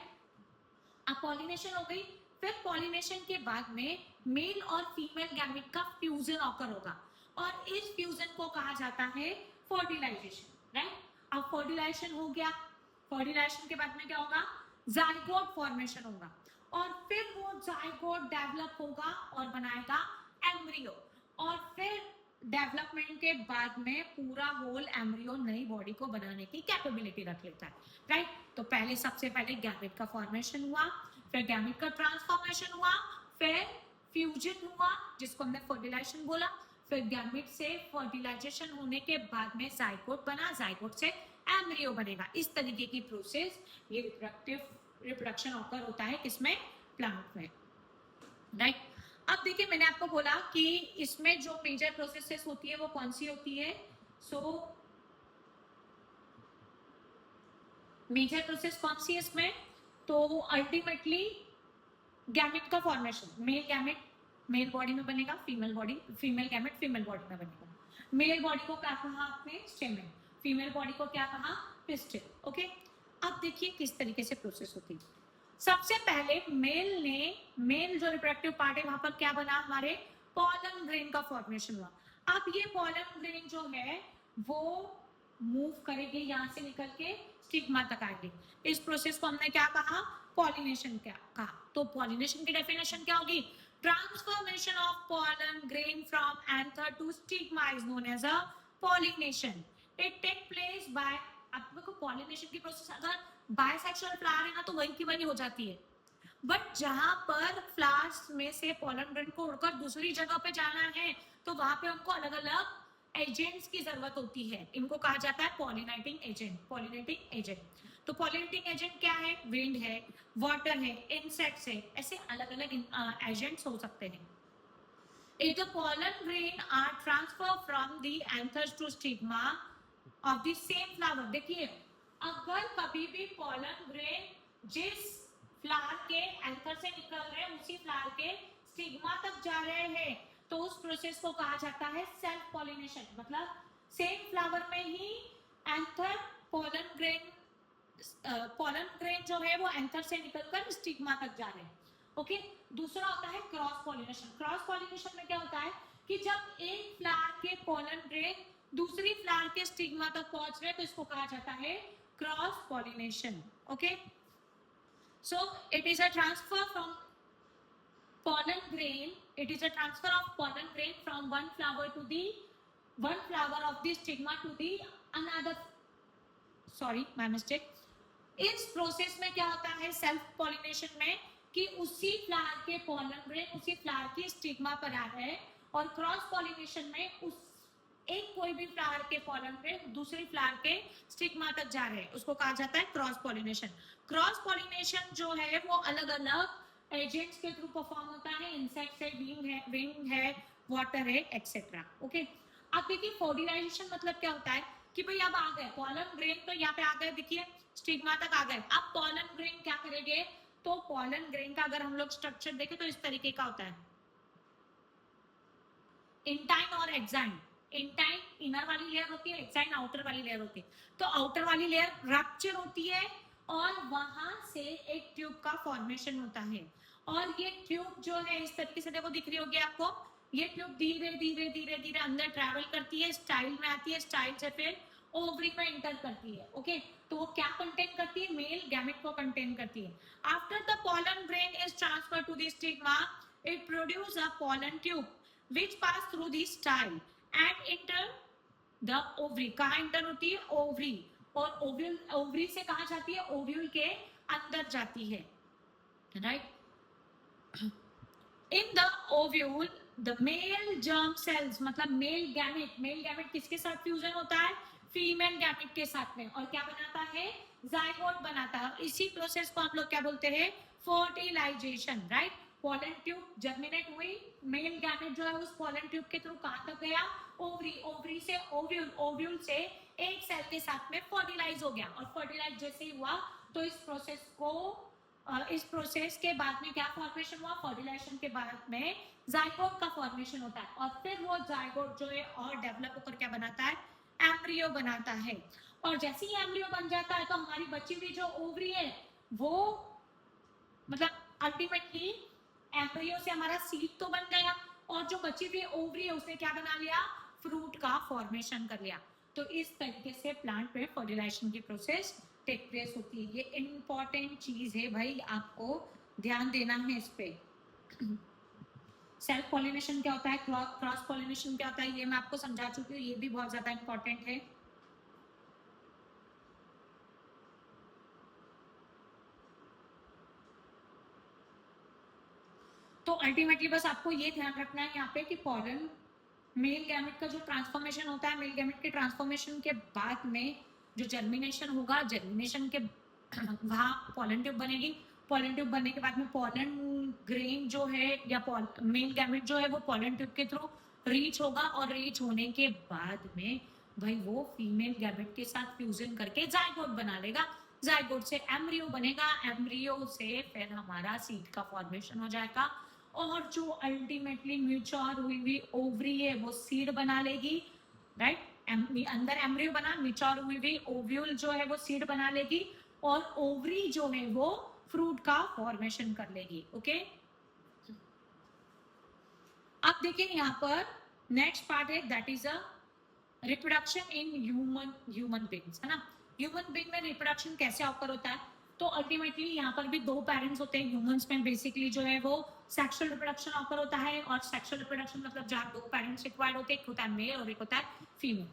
अब पॉलिनेशन हो गई, फिर पॉलिनेशन के बाद में मेल और फीमेल गैमेट का फ्यूजन ऑकर होगा और इस फ्यूजन को कहा जाता है फर्टिलाइजेशन, राइट। अब फर्टिलाइजेशन हो गया, फर्टिलाइजेशन के बाद में क्या होगा, जाइगोट फॉर्मेशन होगा और फिर वो जाइगोट डेवलप होगा और बनाएगा एम्ब्रियो और फिर डेवलपमेंट के बाद में पूरा होल एम्ब्रियो नई बॉडी को बनाने की कैपेबिलिटी रख लेता है, राइट। तो पहले सबसे पहले गैमेट का फॉर्मेशन हुआ, फिर गैमेट का ट्रांसफॉर्मेशन हुआ, फिर फ्यूजन हुआ जिसको हमने फर्टिलाइजेशन बोला, फिर गैमेट से फर्टिलाइजेशन होने के बाद में जाइगोट बना, जाइगोट से एम्ब्रियो बनेगा। इस तरीके की प्रोसेस ये रिप्रोडक्शन ऑकर होता है किसमें, प्लांट में, राइट। अब देखिए मैंने आपको बोला कि इसमें जो मेजर प्रोसेसेस होती है वो कौन सी होती है। सो मेजर प्रोसेस कौन सी है इसमें, तो अल्टीमेटली गैमेट का formation, male gamete male body में बनेगा, female body, female gamete female body में बनेगा। मेल बॉडी को क्या कहा आपने, स्टेमेन, फीमेल बॉडी को क्या कहा, पिस्टिल, ओके। अब देखिए किस तरीके से प्रोसेस होती है। सबसे पहले मेल जो रिप्रोडक्टिव पार्ट है वहां पर क्या बना, हमारे पॉलन ग्रेन का फॉर्मेशन हुआ। अब ये पॉलन ग्रेन जो है वो मूव करेगी, यहाँ से निकल के स्टिग्मा तक आएगी। इस प्रोसेस को हमने क्या कहा, पॉलिनेशन क्या कहा। तो पॉलिनेशन की डेफिनेशन क्या होगी, transformation of pollen grain from anther to stigma is known as a pollination. It take place by, अब देखो पॉलिनेशन की प्रोसेस अगर बायसेक्सुअल फ्लावर है ना तो वही की वही हो जाती है, बट जहां पर फ्लावर्स में से पॉलन ग्रेन को उड़कर दूसरी जगह पे जाना है तो वहां पे हमको अलग अलग एजेंट्स की जरूरत होती है, इनको कहा जाता है पॉलिनेटिंग एजेंट, पॉलिनेटिंग एजेंट। तो पॉलिनेटिंग एजेंट क्या है, विंड है, वाटर है, इंसेक्ट्स है, ऐसे अलग अलग एजेंट्स हो सकते हैं। If the pollen grain are transferred from the anthers to stigma of the same flower, देखिए अगर कभी भी pollen grain जिस फ्लावर के एंथर से निकल रहे हैं उसी फ्लावर के स्टिग्मा तक जा रहे हैं तो उस प्रोसेस को कहा जाता है सेल्फ पॉलिनेशन। मतलब सेम फ्लावर में ही एंथर पोलन ग्रेन जो है वो एंथर से निकलकर स्टिग्मा तक जा रहे हैं, ओके। दूसरा होता है क्रॉस पॉलिनेशन। क्रॉस पॉलिनेशन में क्या होता है कि जब एक फ्लावर के पोलन ग्रेन दूसरी फ्लावर के स्टिग्मा तक पहुंच रहे तो इसको कहा जाता है cross pollination, okay. So it is a transfer from pollen grain, it is a transfer of pollen grain from one flower of the stigma to the another, sorry my mistake। इस process में क्या होता है self pollination में कि उसी flower के pollen grain उसी फ्लावर की स्टिग्मा पर आ रहे हैं और क्रॉस पॉलिनेशन में उस एक कोई भी फ्लावर के पोलन ग्रेन दूसरी फ्लावर के स्टिग्मा तक जा रहे हैं, उसको कहा जाता है क्रॉस पॉलिनेशन। क्रॉस पॉलिनेशन जो है वो अलग अलग एजेंट्स के थ्रू परफॉर्म होता है, इंसेक्ट है, विंग है, वाटर है, एक्सेट्रा, ओके। अब देखिए फर्टिलाइजेशन मतलब क्या होता है कि भाई अब आ गए पोलन ग्रेन तो यहाँ पे आ गए, देखिए स्टिग्मा तक आ गए। अब पोलन ग्रेन क्या करेंगे, तो पोलन ग्रेन का अगर हम लोग स्ट्रक्चर देखें तो इस तरीके का होता है, इंटाइन और एक्साइन। इंटाइन इनर वाली लेयर होती है, एक्साइन आउटर वाली लेयर होती है। तो आउटर वाली लेयर रप्चर होती है और वहां से एक ट्यूब का फॉर्मेशन होता है और ये ट्यूब जो है इस तरीके से देखो दिख रही होगी आपको, ये ट्यूब धीरे धीरे धीरे धीरे अंदर ट्रैवल करती है, स्टाइल में आती है, स्टाइल से फिर ओवरी में एंटर करती है, ओके। तो वो क्या कंटेन करती है, मेल गैमेट को कंटेन करती है। After the pollen grain is transfer to the stigma it produce a pollen tube which pass through the style and enter the ovary। कहाँ एंटर होती है, ओवरी, और ओव्यूल, ओवरी से कहाँ जाती है, ओव्यूल के अंदर जाती है, right. In the ovule the male germ cells, मतलब मेल गैमेट किसके साथ फ्यूजन होता है, फीमेल गैमेट के साथ में, और क्या बनाता है, जाइगोट बनाता है। इसी प्रोसेस को हम लोग क्या बोलते हैं, fertilization, right. Pollen tube germinate हुई, मेल गैमेट जो है उस पोलन ट्यूब के थ्रू कहां तक गया, ओवरी, ओवरी से ओव्यूल, ओव्यूल से एक सेल के साथ में फर्टिलाइज हो गया और फर्टिलाइज जैसे ही हुआ तो इस प्रोसेस के बाद में क्या फॉर्मेशन हुआ, फर्टिलाइजेशन के बाद में जाइगोट का फॉर्मेशन होता है और फिर वो जाइगोट जो है और डेवलप होकर क्या बनाता है, एम्ब्रियो बनाता है। और जैसे ही एम्ब्रियो बन जाता है तो हमारी बची हुई जो ओवरी है वो मतलब अल्टीमेटली एम्ब्रियो से हमारा सीड तो बन गया और जो बची हुई ओवरी है उसने क्या बना लिया, फ्रूट का फॉर्मेशन कर लिया। तो इस तरीके से प्लांट में फर्टिलाइजेशन की प्रोसेस टेक प्लेस होती है। ये इंपॉर्टेंट चीज है भाई, आपको ध्यान देना है इस पे। सेल्फ पॉलिनेशन क्या होता है, क्रॉस पॉलिनेशन क्या होता है, ये मैं आपको समझा चुकी हूँ, ये भी बहुत ज्यादा इंपॉर्टेंट है। तो अल्टीमेटली बस आपको ये ध्यान रखना है यहाँ पे कि पॉलन मेल गैमेट का जो ट्रांसफॉर्मेशन होता है, मेल गैमेट के ट्रांसफॉर्मेशन के बाद में जो जर्मिनेशन होगा, जर्मिनेशन के वहाँ पॉलन ट्यूब बनेगी, पॉलन ट्यूब बनने के बाद में पॉलन ग्रेन जो है या मेल गैमेट जो है वो पॉलन ट्यूब के थ्रू रीच होगा और रीच होने के बाद में भाई वो फीमेल गैमेट के साथ फ्यूजन करके जाइगोट बना लेगा, जाइगोट से एम्ब्रियो बनेगा, एम्ब्रियो से फिर हमारा सीड का फॉर्मेशन हो जाएगा और जो अल्टीमेटली म्यूच्योर हुई हुई ओवरी है वो सीड बना लेगी, राइट। अंदर एम्ब्रियो बना, म्यूच्योर हुई हुई ओव्यूल जो है वो सीड बना लेगी और ओवरी जो है वो फ्रूट का फॉर्मेशन कर लेगी। ओके, अब देखिए यहाँ पर नेक्स्ट पार्ट है that is a reproduction in human beings, है ना। ह्यूमन बींग में रिप्रोडक्शन कैसे ऑकर होता है, तो अल्टीमेटली यहाँ पर भी दो पेरेंट्स होते हैं ह्यूमंस में, बेसिकली जो है वो सेक्सुअल रिप्रोडक्शन ऑकर होता है और सेक्सुअल रिप्रोडक्शन मतलब जहाँ दो पेरेंट्स रिक्वायर्ड होते हैं, एक होता है मेल और एक होता है फीमेल,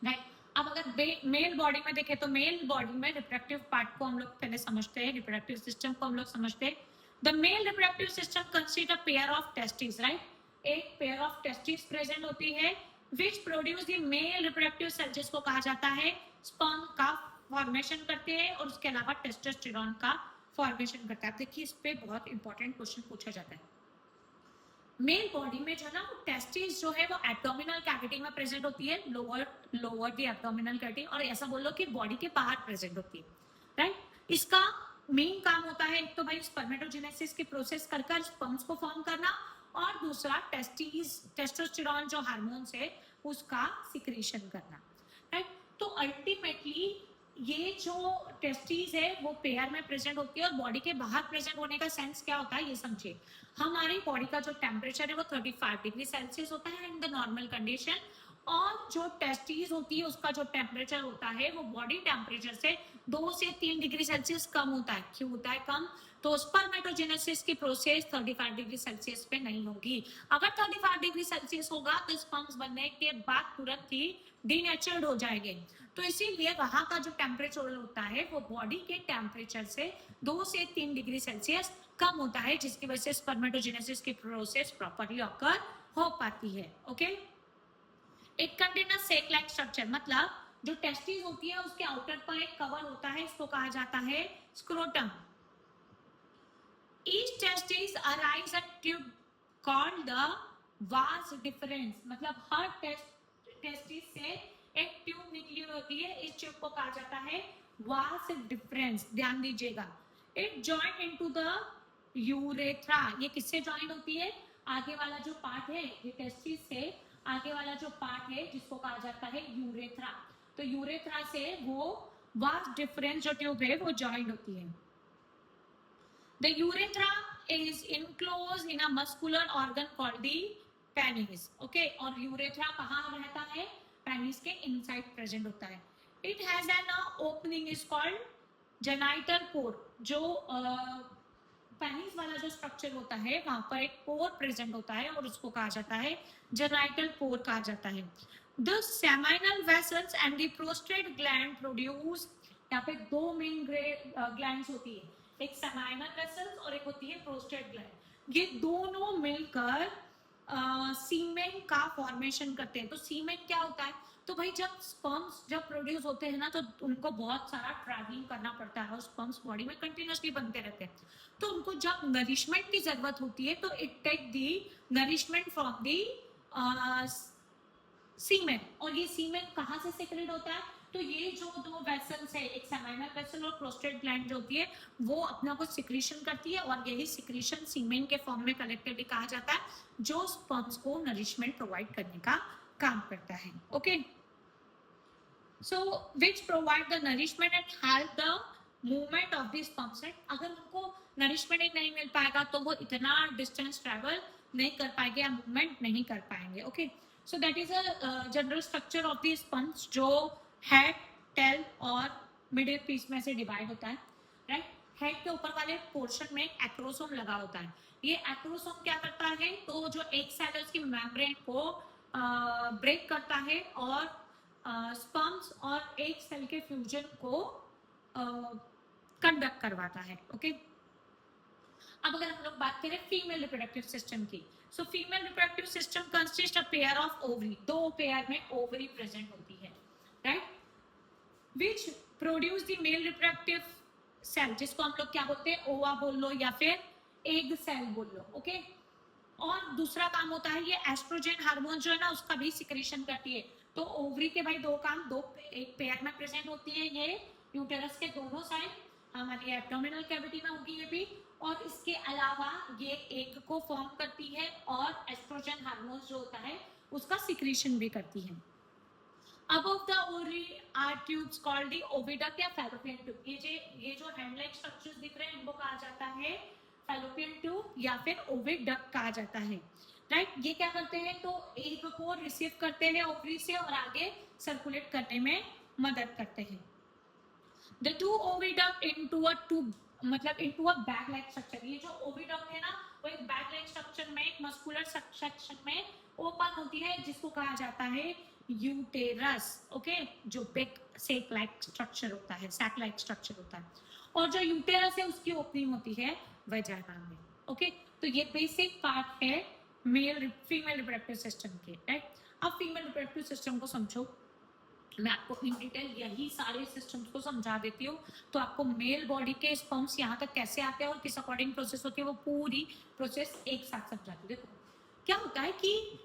राइट। अब अगर मेल बॉडी में देखें तो मेल बॉडी में रिप्रोडक्टिव पार्ट को हम लोग पहले समझते हैं, रिप्रोडक्टिव सिस्टम को हम लोग समझते हैं। The male reproductive system consist a pair of testis, right. एक पेयर ऑफ टेस्टिस प्रेजेंट होती है which produce the male reproductive cell, जिसको कहा जाता है स्पर्म का फॉर्मेशन करते हैं और उसके अलावा टेस्टोस्टेरोन का फॉर्मेशन करता है। देखिए इस पे बहुत इंपॉर्टेंट क्वेश्चन पूछा जाता है। मेल बॉडी में जो ना वो टेस्टिस जो है वो एब्डोमिनल कैविटी में प्रेजेंट होती है, लोअर दी एब्डोमिनल कैविटी, और ऐसा बोलो कि बॉडी के बाहर प्रेजेंट होती है, राइट। इसका मेन काम होता है एक तो भाई स्पर्मेटोजेनेसिस की प्रोसेस कर कर स्पर्म्स को फॉर्म करना और दूसरा टेस्टोस्टेरोन जो हार्मोन्स है उसका सिक्रीशन करना, राइट। तो अल्टीमेटली ये जो टेस्टिस है वो पेयर में प्रेजेंट होती है और बॉडी के बाहर प्रेजेंट होने का सेंस क्या होता है ये समझिए। हमारी बॉडी का जो टेम्परेचर है वो 35 डिग्री सेल्सियस होता है इन द नॉर्मल कंडीशन, और जो टेस्टिस होती है उसका जो टेम्परेचर होता है वो बॉडी टेम्परेचर से 2 से 3 डिग्री सेल्सियस कम होता है। क्यों होता है कम, तो स्पर्मेटोजेनेसिस की प्रोसेस 35 डिग्री सेल्सियस पे नहीं होगी। अगर 35 डिग्री सेल्सियस होगा तो स्पर्म्स बनने के बाद तुरंत ही डीनेचर्ड हो जाएंगे। तो इसीलिए वहां का जो टेम्परेचर होता है वो बॉडी के टेम्परेचर से 2 से 3 डिग्री सेल्सियस कम होता है, जिसकी वजह से स्पर्मेटोजेनेसिस की प्रोसेस प्रॉपर्ली ऑकर हो पाती है। Okay, it contain a sac like structure, मतलब जो टेस्टिस होती है उसके आउटर पर एक कवर होता है, इसको कहा जाता है scrotum. Each testis arrives a tube called the vas deferens, मतलब हर टेस्टिस से एक ट्यूब निकली होती है, इस ट्यूब को कहा जाता है वास डिफरेंस। ध्यान दीजिएगा, it join into the urethra. ये किससे जॉइन होती है, आगे वाला जो पार्ट है ये टेस्टिस से आगे वाला जो पार्ट है जिसको कहा जाता है यूरेथ्रा। तो यूरेथ्रा से वो वास डिफरेंस जो ट्यूब है वो जॉइन होती है। The urethra is enclosed in a muscular organ called the penis. Okay, और यूरेथ्रा कहाँ रहता है, पेनिस के इनसाइड प्रेजेंट होता है। It has an opening is called genital पोर। जो पेनिस वाला जो स्ट्रक्चर होता है वहां पर एक पोर प्रेजेंट होता है और उसको कहा जाता है जेनाइटल पोर कहा जाता है। The seminal vessels and the prostate gland produce, यहाँ पे दो मेन ग्लैंड्स होती है, एक सेमाइनल वेसल्स और एक होती है प्रोस्टेट ग्लैंड। ये दोनों मिलकर सीमेन का फॉर्मेशन करते हैं। तो सीमेन क्या होता है, तो भाई जब स्पर्म्स जब प्रोड्यूस होते हैं ना तो उनको बहुत सारा ट्रैवलिंग करना पड़ता है और स्पर्म्स बॉडी में कंटिन्यूसली बनते रहते हैं। तो उनको जब नरिशमेंट की जरूरत होती है तो it take the nourishment from the semen, और ये सीमेन कहाँ से सेक्रेट होता है, तो ये जो दो वेसल्स है, एक सेमाइनल वेसल और प्रोस्टेट ग्लैंड जो होती है वो अपना को सिक्रीशन करती है और यही सिक्रीशन सीमेन के फॉर्म में कलेक्टिवली कहा जाता है, जो स्पर्म्स को नरिशमेंट प्रोवाइड करने का काम करता है। Okay, so which provide the nourishment and help the movement of the sperms, right? अगर उनको nourishment ही नहीं मिल पाएगा तो वो इतना distance travel नहीं कर पाएंगे या movement नहीं कर पाएंगे. Okay, so that is a general structure of the sperms जो head, tail और middle piece में से divide होता है, right? हेड के ऊपर वाले पोर्शन में एक्रोसोम लगा होता है. ये एक्रोसोम क्या करता है, तो जो एक सेल है उसकी मेम्ब्रेन को ब्रेक करता है और स्पर्म्स और एक सेल के फ्यूजन को कंडक्ट करवाता है. ओके, अब अगर हम लोग बात करें फीमेल रिप्रोडक्टिव सिस्टम की, so female reproductive system consist of pair of ovary, दो पेयर में ओवरी प्रेजेंट होती है, right, which produce the male reproductive cell, जिसको हम लोग क्या बोलते हैं, ओवा बोल लो या फिर एग सेल बोल लो. ओके, और दूसरा काम होता है ये एस्ट्रोजन हार्मोन जो है ना उसका भी सिक्रेशन करती है. तो ओवरी के भाई दो काम, दो एक पेयर में प्रेजेंट होती है, ये यूटेरस के दोनों साइड, हमारी एब्डोमिनल कैविटी में होगी ये भी, और इसके अलावा ये एग को फॉर्म करती है और एस्ट्रोजन हार्मोन जो होता है उसका सिक्रेशन भी करती है. Above the ovary are tubes called the oviduct या fallopian tube. ये जो हैंड-लाइक स्ट्रक्चर्स दिख रहे हैं इनको कहा जाता है fallopian tube या फिर oviduct कहा जाता है, राइट? ये क्या करते हैं, तो एग को रिसीव करते हैं ओवरी से और आगे सर्कुलेट करने में मदद करते हैं. The two oviduct into a tube, मतलब into a bag like structure. ये जो oviduct है ना वो एक बैग लाइक स्ट्रक्चर में, एक मस्कुलर सेक्शन में ओपन होती है जिसको कहा जाता है यूटेरस. ओके, जो बिग सेक लाइक स्ट्रक्चर होता है, सैक लाइक स्ट्रक्चर होता है, और जो यूटेरस है उसकी ओपनिंग होती है वजाइना में. ओके, तो ये बेसिक पार्ट है मेल फीमेल रिप्रोडक्टिव सिस्टम के, राइट? अब फीमेल रिप्रोडक्टिव सिस्टम को समझो, मैं आपको इन डिटेल यही सारे सिस्टम्स को समझा देती हूँ, तो आपको मेल बॉडी के स्पर्म्स यहाँ तक कैसे आते हैं और किस अकॉर्डिंग प्रोसेस होती है वो पूरी प्रोसेस एक साथ समझाती हूँ. देखो क्या होता है कि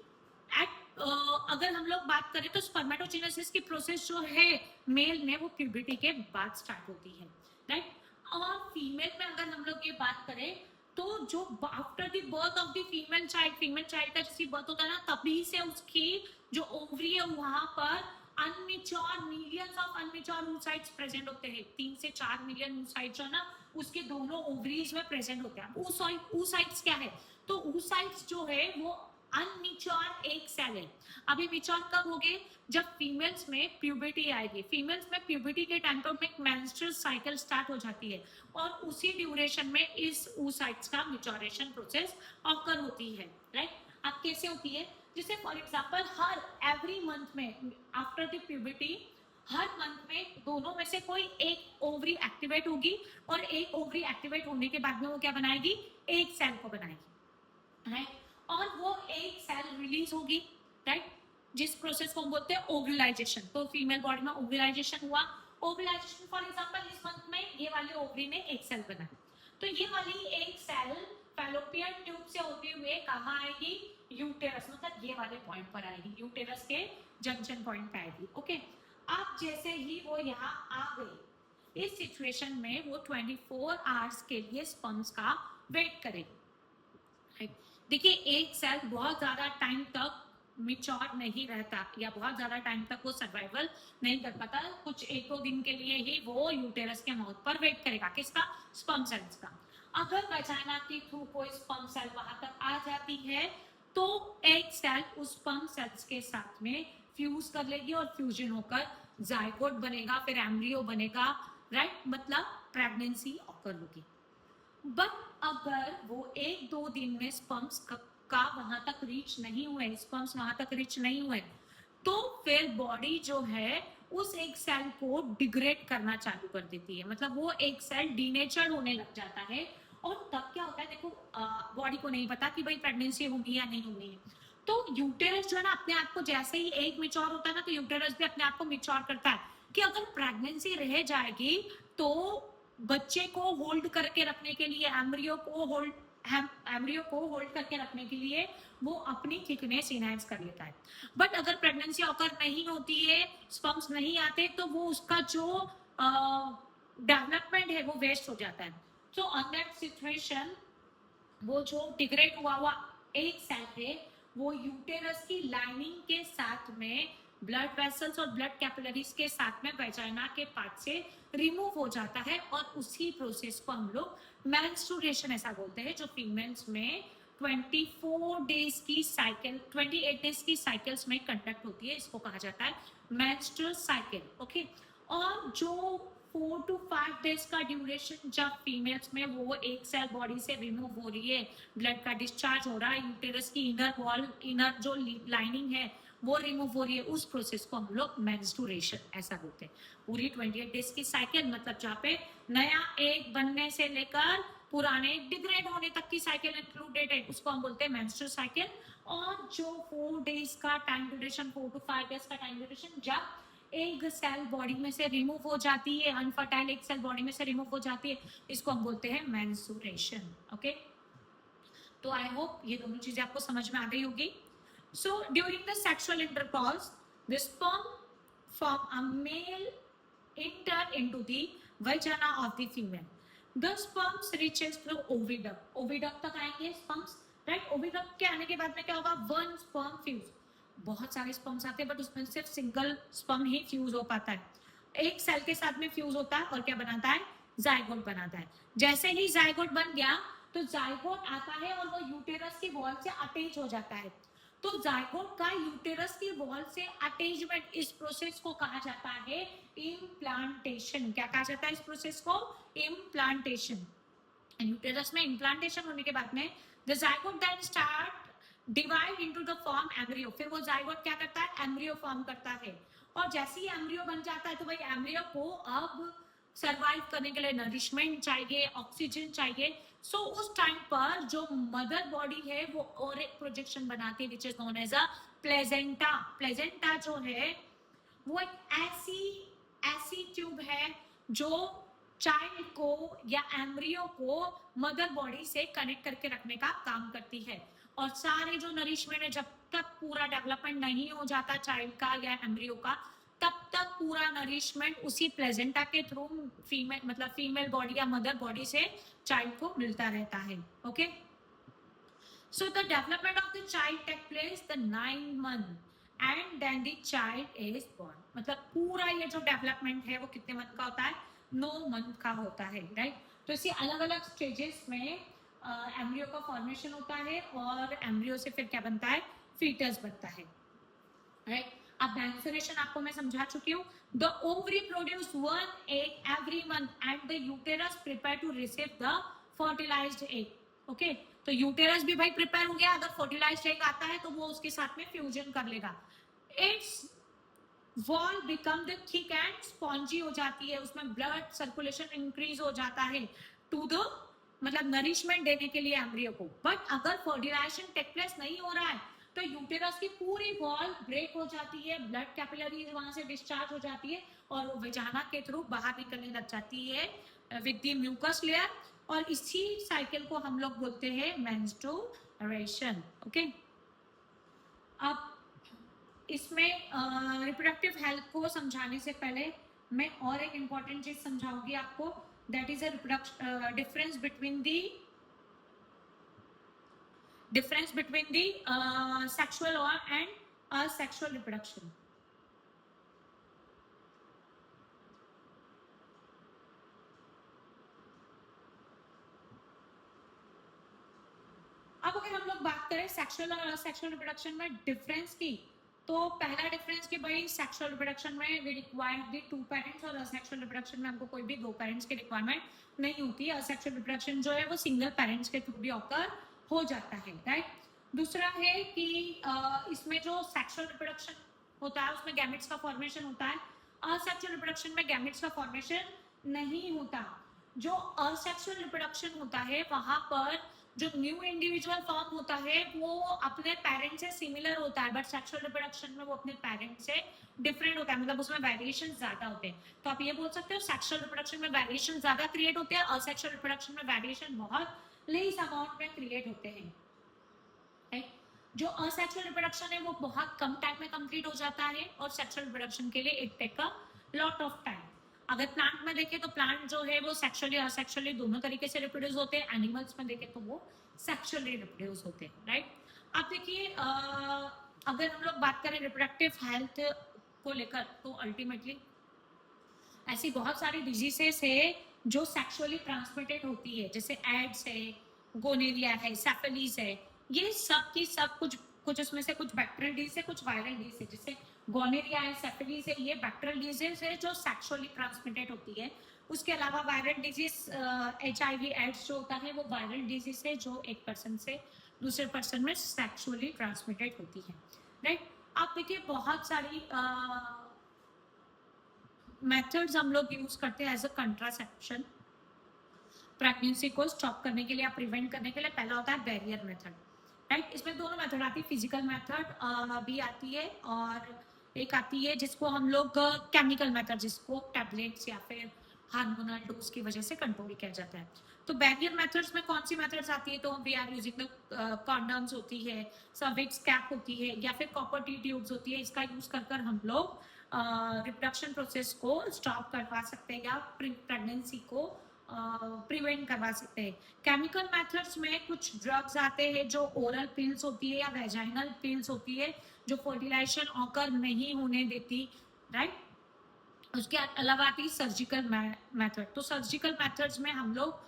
अगर हम लोग बात करें तो स्पर्मेटोजेनेसिस की प्रोसेस जो है मेल में वो प्यूबर्टी के बाद स्टार्ट होती है, राइट? और फीमेल में अगर हम लोग ये बात करें तो जो after the birth of the female child का जैसे बर्थ होता है ना तभी से उसकी जो ओवरी है वहां पर immature millions of immature oocytes present होते हैं. 3 से 4 मिलियन oocytes जो ना उसके दोनों ओवरीज में प्रेजेंट होते हैं. oocytes क्या है, तो oocytes जो है वो अनमेच्योर एक सेल है. अभी मेच्योर कब होंगे, जब फीमेल्स में प्यूबर्टी आएगी. फीमेल्स में प्यूबर्टी के टाइम पर एक मेंस्ट्रुअल साइकिल स्टार्ट हो जाती है और उसी ड्यूरेशन में इस oocytes का मेच्योरेशन प्रोसेस ऑकर होती है, राइट? अब कैसे होती है, जैसे फॉर एग्जांपल हर एवरी मंथ में आफ्टर द प्यूबर्टी हर मंथ में दोनों में से कोई एक ओवरी एक्टिवेट होगी और एक ओवरी एक्टिवेट होने के बाद में वो क्या बनाएगी, एक सेल को बनाएगी, राइट? और वो एक सेल रिलीज होगी, राइट, जिस प्रोसेस को हम बोलते हैं ओवुलाइजेशन. तो फीमेल बॉडी में ओवुलाइजेशन हुआ. ओवुलाइजेशन फॉर एग्जांपल इस मंथ में ये वाली ओवरी ने एक सेल बनाया, तो ये वाली एक सेल फैलोपियन ट्यूब से होते हुए कहाँ आएगी, यूटेरस, मतलब ये वाले पॉइंट पर आएगी, यूटेरस के जंक्शन पॉइंट पे आएगी. ओके, अब जैसे ही वो यहाँ आ गई इस सिचुएशन में वो 24 आवर्स के लिए स्पर्म्स का वेट करेगी. देखिए एक सेल बहुत ज्यादा टाइम तक मिच्योर नहीं रहता या बहुत ज्यादा टाइम तक वो सर्वाइवल नहीं कर पाता. कुछ एक दो दिन के लिए ही वो यूटेरस के माउथ पर वेट करेगा. किसका, स्पर्म सेल्स का. अगर वजाइना के थ्रू कोई स्पर्म सेल वहां तक आ जाती है तो एक सेल उस स्पर्म सेल्स के साथ में फ्यूज कर लेगी और फ्यूजन होकर जायगोट बनेगा, फिर एम्ब्रियो बनेगा, राइट? मतलब प्रेगनेंसी ऑकर होगी. बट अगर वो एक दो दिन में स्पर्म्स का वहां तक रीच नहीं हुए, स्पर्म्स वहां तक रीच नहीं हुए, तो फिर बॉडी जो है उस एक सेल को डिग्रेड करना चालू कर देती है. मतलब वो एक सेल डीनेचर्ड होने लग जाता है और तब क्या होता है, देखो बॉडी को नहीं पता कि भाई प्रेगनेंसी होगी या नहीं होगी. तो यूटेरस जो है ना अपने आप को जैसे ही एग मैच्योर होता है ना तो यूटेरस भी अपने आप को मैच्योर करता है कि अगर प्रेगनेंसी रह जाएगी तो बच्चे को होल्ड करके रखने के लिए, एम्ब्रियो को होल्ड करके रखने के लिए वो अपनी थिकनेस इनहैंस कर लेता है. बट अगर प्रेगनेंसी ऑकर नहीं होती है, स्पर्म्स नहीं आते, तो वो उसका जो डेवलपमेंट है वो वेस्ट हो जाता है. सो ऑन दैट सिचुएशन वो जो डिग्रेड हुआ एक सेल है वो यूटेरस की लाइनिंग के साथ में ब्लड वेसल्स और ब्लड कैपिलरीज के साथ में वेजाइना के पार्ट से रिमूव हो जाता है और उसी प्रोसेस को हम लोग मेंस्ट्रुएशन ऐसा बोलते हैं, जो फीमेल्स में 24 डेज की साइकिल 28 डेज की साइकिल्स में कंडक्ट होती है, इसको कहा जाता है मेंस्ट्रुअल साइकिल। ओके, और जो 4 to 5 डेज का ड्यूरेशन जब फीमेल्स में वो एक सेल बॉडी से रिमूव हो रही है, ब्लड का डिस्चार्ज हो रहा है, यूटेरस की इनर वॉल, इनर जो लाइनिंग है वो रिमूव हो रही है, उस प्रोसेस को हम लोग मेंस्ट्रुएशन ऐसा बोलते हैं। पूरी 28 डेज की साइकिल, मतलब जहाँ पे नया एग बनने से लेकर पुराने डिग्रेड होने तक की साइकिल इंक्लूडेड है, उसको हम बोलते हैं मेंस्ट्रुअल साइकिल। और जो 4 डेज का टाइम ड्यूरेशन, 4 to 5 डेज का टाइम ड्यूरेशन, जब एक सेल बॉडी में से रिमूव हो जाती है, अनफर्टाइल एक सेल बॉडी में से रिमूव हो जाती है, इसको हम बोलते हैं मेंस्ट्रुएशन। ओके, तो आई होप ये दोनों चीजें आपको समझ में आ गई होगी। So during the sexual intercourse, the sperm from a male enter into the vagina of the female. The sperms reaches through oviduct. Oviduct तक आएंगे sperms, right? Oviduct के आने के बाद में क्या होगा? One sperm fuse. बहुत सारे स्पर्म्स आते हैं, बट उसमें सिर्फ सिंगल स्पर्म ही फ्यूज हो पाता है, एक सेल के साथ में फ्यूज होता है और क्या बनाता है? जाइगोट बनाता है। जैसे ही जाइगोट बन गया तो जाइगोट आता है और वो यूटेरस की वॉल से अटैच हो जाता है। तो जाइगोट का यूटेरस की वॉल से अटैचमेंट, इस प्रोसेस को कहा जाता है इम्प्लांटेशन। क्या कहा जाता है इस प्रोसेस को? इम्प्लांटेशन। यूटेरस में इम्प्लांटेशन होने के बाद में the zygote then start divide into the form embryo. फिर वो जाइगोट क्या करता है? एम्ब्रियो फॉर्म करता है। और जैसे ही एम्ब्रियो बन जाता है तो भाई एम्ब्रियो को अब सरवाइव करने के लिए नरिशमेंट चाहिए, ऑक्सीजन चाहिए। सो उस टाइम पर जो मदर बॉडी है वो और एक प्रोजेक्शन बनाती है, which is known as a placenta. Placenta जो है वो एक ऐसी ट्यूब है जो चाइल्ड को या एम्ब्रियो को मदर बॉडी से कनेक्ट करके रखने का काम करती है। और सारे जो नरिशमेंट है, जब तक पूरा डेवलपमेंट नहीं हो जाता चाइल्ड का या एम्ब्रियो का, तब तक पूरा नरिशमेंट उसी प्लेजेंटा के थ्रू फीमेल, मतलब फीमेल बॉडी या मदर बॉडी से चाइल्ड को मिलता रहता है। Okay, so the development of the child take place the 9 month and then the child is born. मतलब पूरा ये जो डेवलपमेंट है वो कितने मंथ का होता है? 9 month का होता है, राइट? तो इसी अलग अलग स्टेजेस में एम्ब्रियो का फॉर्मेशन होता है और एम्ब्रियो से फिर क्या बनता है? फीटस बनता है, राइट? अब मेंस्ट्रुएशन आपको मैं समझा चुकी हूँ। The ovary produce 1 egg every month and the uterus prepare to receive the fertilized egg. Okay, तो यूटेरस भी भाई प्रिपेयर हो गया, अगर फर्टिलाइज्ड एग आता है तो वो उसके साथ में फ्यूजन कर लेगा। It's wall become the thick and spongy हो जाती है, उसमें ब्लड सर्कुलेशन इंक्रीज हो जाता है टू द, मतलब नरिशमेंट देने के लिए एम्ब्रियो को। बट अगर फर्टिलाइजेशन टेक प्लेस नहीं हो रहा है तो यूटेरस की पूरी वॉल ब्रेक हो जाती है, ब्लड कैपिलरीज वहां से डिस्चार्ज हो जाती है और वो वेजाना के थ्रू बाहर निकलने लग जाती है विद द म्यूकस लेयर, और इसी साइकिल को हम लोग बोलते हैं मेंस्ट्रुएशन। ओके, अब इसमें रिप्रोडक्टिव हेल्थ को समझाने से पहले मैं और एक इम्पॉर्टेंट चीज समझाऊंगी आपको, that is a difference between the sexual और एंड असेक्सुअल रिप्रोडक्शन। अब अगर हम लोग बात करें सेक्सुअल और असेक्सुअल रिप्रोडक्शन में डिफरेंस की, तो पहला डिफरेंस कि भाई सेक्सुअल रिप्रोडक्शन में वी रिक्वायर द 2 पेरेंट्स और असेक्सुअल रिप्रोडक्शन में हमको कोई भी 2 पेरेंट्स की रिक्वायरमेंट नहीं होती। असेक्सुअल रिप्रोडक्शन जो है वो सिंगल पेरेंट्स के थ्रू भी ऑकर हो जाता है, राइट? दूसरा है कि इसमें जो सेक्सुअल रिप्रोडक्शन होता है उसमें गैमेट्स का फॉर्मेशन होता है, असेक्सुअल रिप्रोडक्शन में गैमेट्स का फॉर्मेशन नहीं होता। जो असेक्सुअल रिप्रोडक्शन होता है वहां पर जो न्यू इंडिविजुअल फॉर्म होता है वो अपने पेरेंट से सिमिलर होता है, बट सेक्सुअल रिप्रोडक्शन में वो अपने पेरेंट से डिफरेंट होता है, मतलब उसमें वेरिएशन ज्यादा होते हैं। तो आप ये बोल सकते हो सेक्सुअल रिप्रोडक्शन में वेरिएशन ज्यादा क्रिएट होते हैं और सेक्सुअल रिप्रोडक्शन में वेरिएशन बहुत लेस अमाउंट में क्रिएट होते हैं। जो असेक्सुअल रिप्रोडक्शन है वो बहुत कम टाइम में कंप्लीट हो जाता है और सेक्सुअल रिप्रोडक्शन के लिए it take a lot of time. अगर प्लांट में देखें तो प्लांट जो है वो सेक्सुअली असेक्सुअली दोनों तरीके से रिप्रोड्यूस होते हैं, एनिमल्स में देखें तो वो सेक्सुअली रिप्रोड्यूस होते हैं, राइट? अब देखिए अगर हम लोग बात करें रिप्रोडक्टिव हेल्थ को लेकर, तो अल्टीमेटली ऐसी बहुत सारी डिजीजेस है जो सेक्सुअली ट्रांसमिटेड होती है, जैसे एड्स है, गोनेरिया है, सेफेलिस है, ये सब की सब कुछ कुछ उसमें से कुछ बैक्टीरियल डिजीज है, कुछ वायरल डिजीज है। जैसे गोनेरिया है, सेफेलिस है, ये बैक्टीरियल डिजीज है जो सेक्सुअली ट्रांसमिटेड होती है। उसके अलावा वायरल डिजीज HIV एड्स जो होता है वो वायरल डिजीज है जो एक पर्सन से दूसरे पर्सन में सेक्सुअली ट्रांसमिटेड होती है, राइट। आप देखिए बहुत सारी मेथड्स हम लोग यूज करते हैं एज अ कंट्रासेप्शन प्रेगनेंसी को स्टॉप करने के लिए या प्रिवेंट करने के लिए। पहला होता है बैरियर मेथड, राइट। इसमें दोनों मेथड आती है, फिजिकल मेथड भी आती है और एक आती है जिसको हम लोग केमिकल मेथड, जिसको टैबलेट्स या फिर हार्मोनल डोज की वजह से कंट्रोल किया जाता है। तो बैरियर मेथड्स में कौन सी मेथड्स आती है, तो we are using the condoms होती है, सर्विक्स कैप होती है या फिर कॉपर टी ट्यूब्स होती है। इसका यूज कर कर हम लोग रिप्रोडक्शन प्रोसेस को स्टॉप करवा सकते हैं या प्रेगनेंसी को प्रिवेंट करवा सकते हैं। केमिकल मेथड्स में कुछ ड्रग्स आते हैं जो ओरल पिल्स होती है या वेजाइनल पिल्स होती है जो फर्टिलाइजेशन ऑकर नहीं होने देती, राइट। उसके अलावा आती है सर्जिकल मेथड। तो सर्जिकल मेथड्स में हम लोग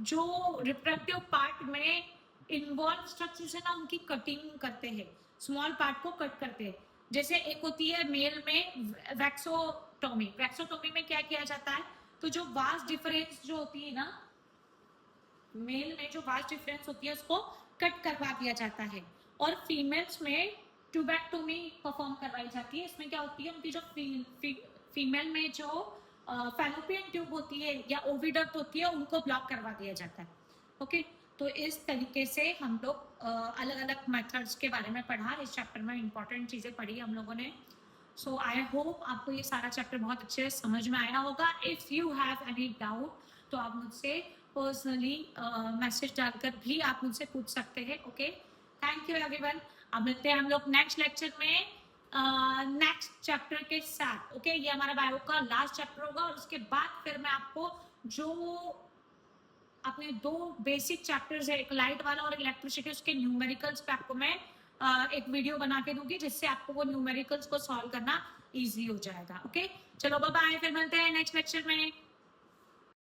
जो रिप्रोडक्टिव पार्ट में इन्वॉल्व स्ट्रक्चर्स है ना, उनकी कटिंग करते हैं, स्मॉल पार्ट को कट करते हैं। जैसे एक होती है मेल में वैक्सोटोमी। वैक्सोटोमी में क्या किया जाता है, तो जो वास्ट डिफरेंस जो होती है ना, मेल में जो वास्ट डिफरेंस होती है उसको कट करवा दिया जाता है। और फीमेल्स में ट्यूबेक्टोमी परफॉर्म करवाई जाती है। इसमें क्या होती है, उनकी जो फीमेल में जो फैलोपियन ट्यूब होती है या ओविडक्ट होती है उनको ब्लॉक करवा दिया जाता है, ओके। तो इस तरीके से हम लोग अलग अलग मेथड्स के बारे में पढ़ा, इस चैप्टर में इंपॉर्टेंट चीजें पढ़ी हम लोगों ने। सो आई होप आपको ये सारा चैप्टर बहुत अच्छे से समझ में आया होगा। If you have any doubt तो आप मुझसे पर्सनली मैसेज डालकर भी आप मुझसे पूछ सकते हैं, ओके। Thank you everyone. अब मिलते हैं हम लोग नेक्स्ट लेक्चर में नेक्स्ट चैप्टर के साथ, ओके। ये हमारा बायो का लास्ट चैप्टर होगा और उसके बाद फिर मैं आपको जो अपने दो बेसिक चैप्टर्स है, एक लाइट वाला और इलेक्ट्रिसिटी, उसके न्यूमेरिकल्स पे आपको मैं एक वीडियो बना के दूंगी जिससे आपको वो न्यूमेरिकल्स को सॉल्व करना इजी हो जाएगा, ओके। चलो बाय बाय, फिर मिलते हैं नेक्स्ट लेक्चर में।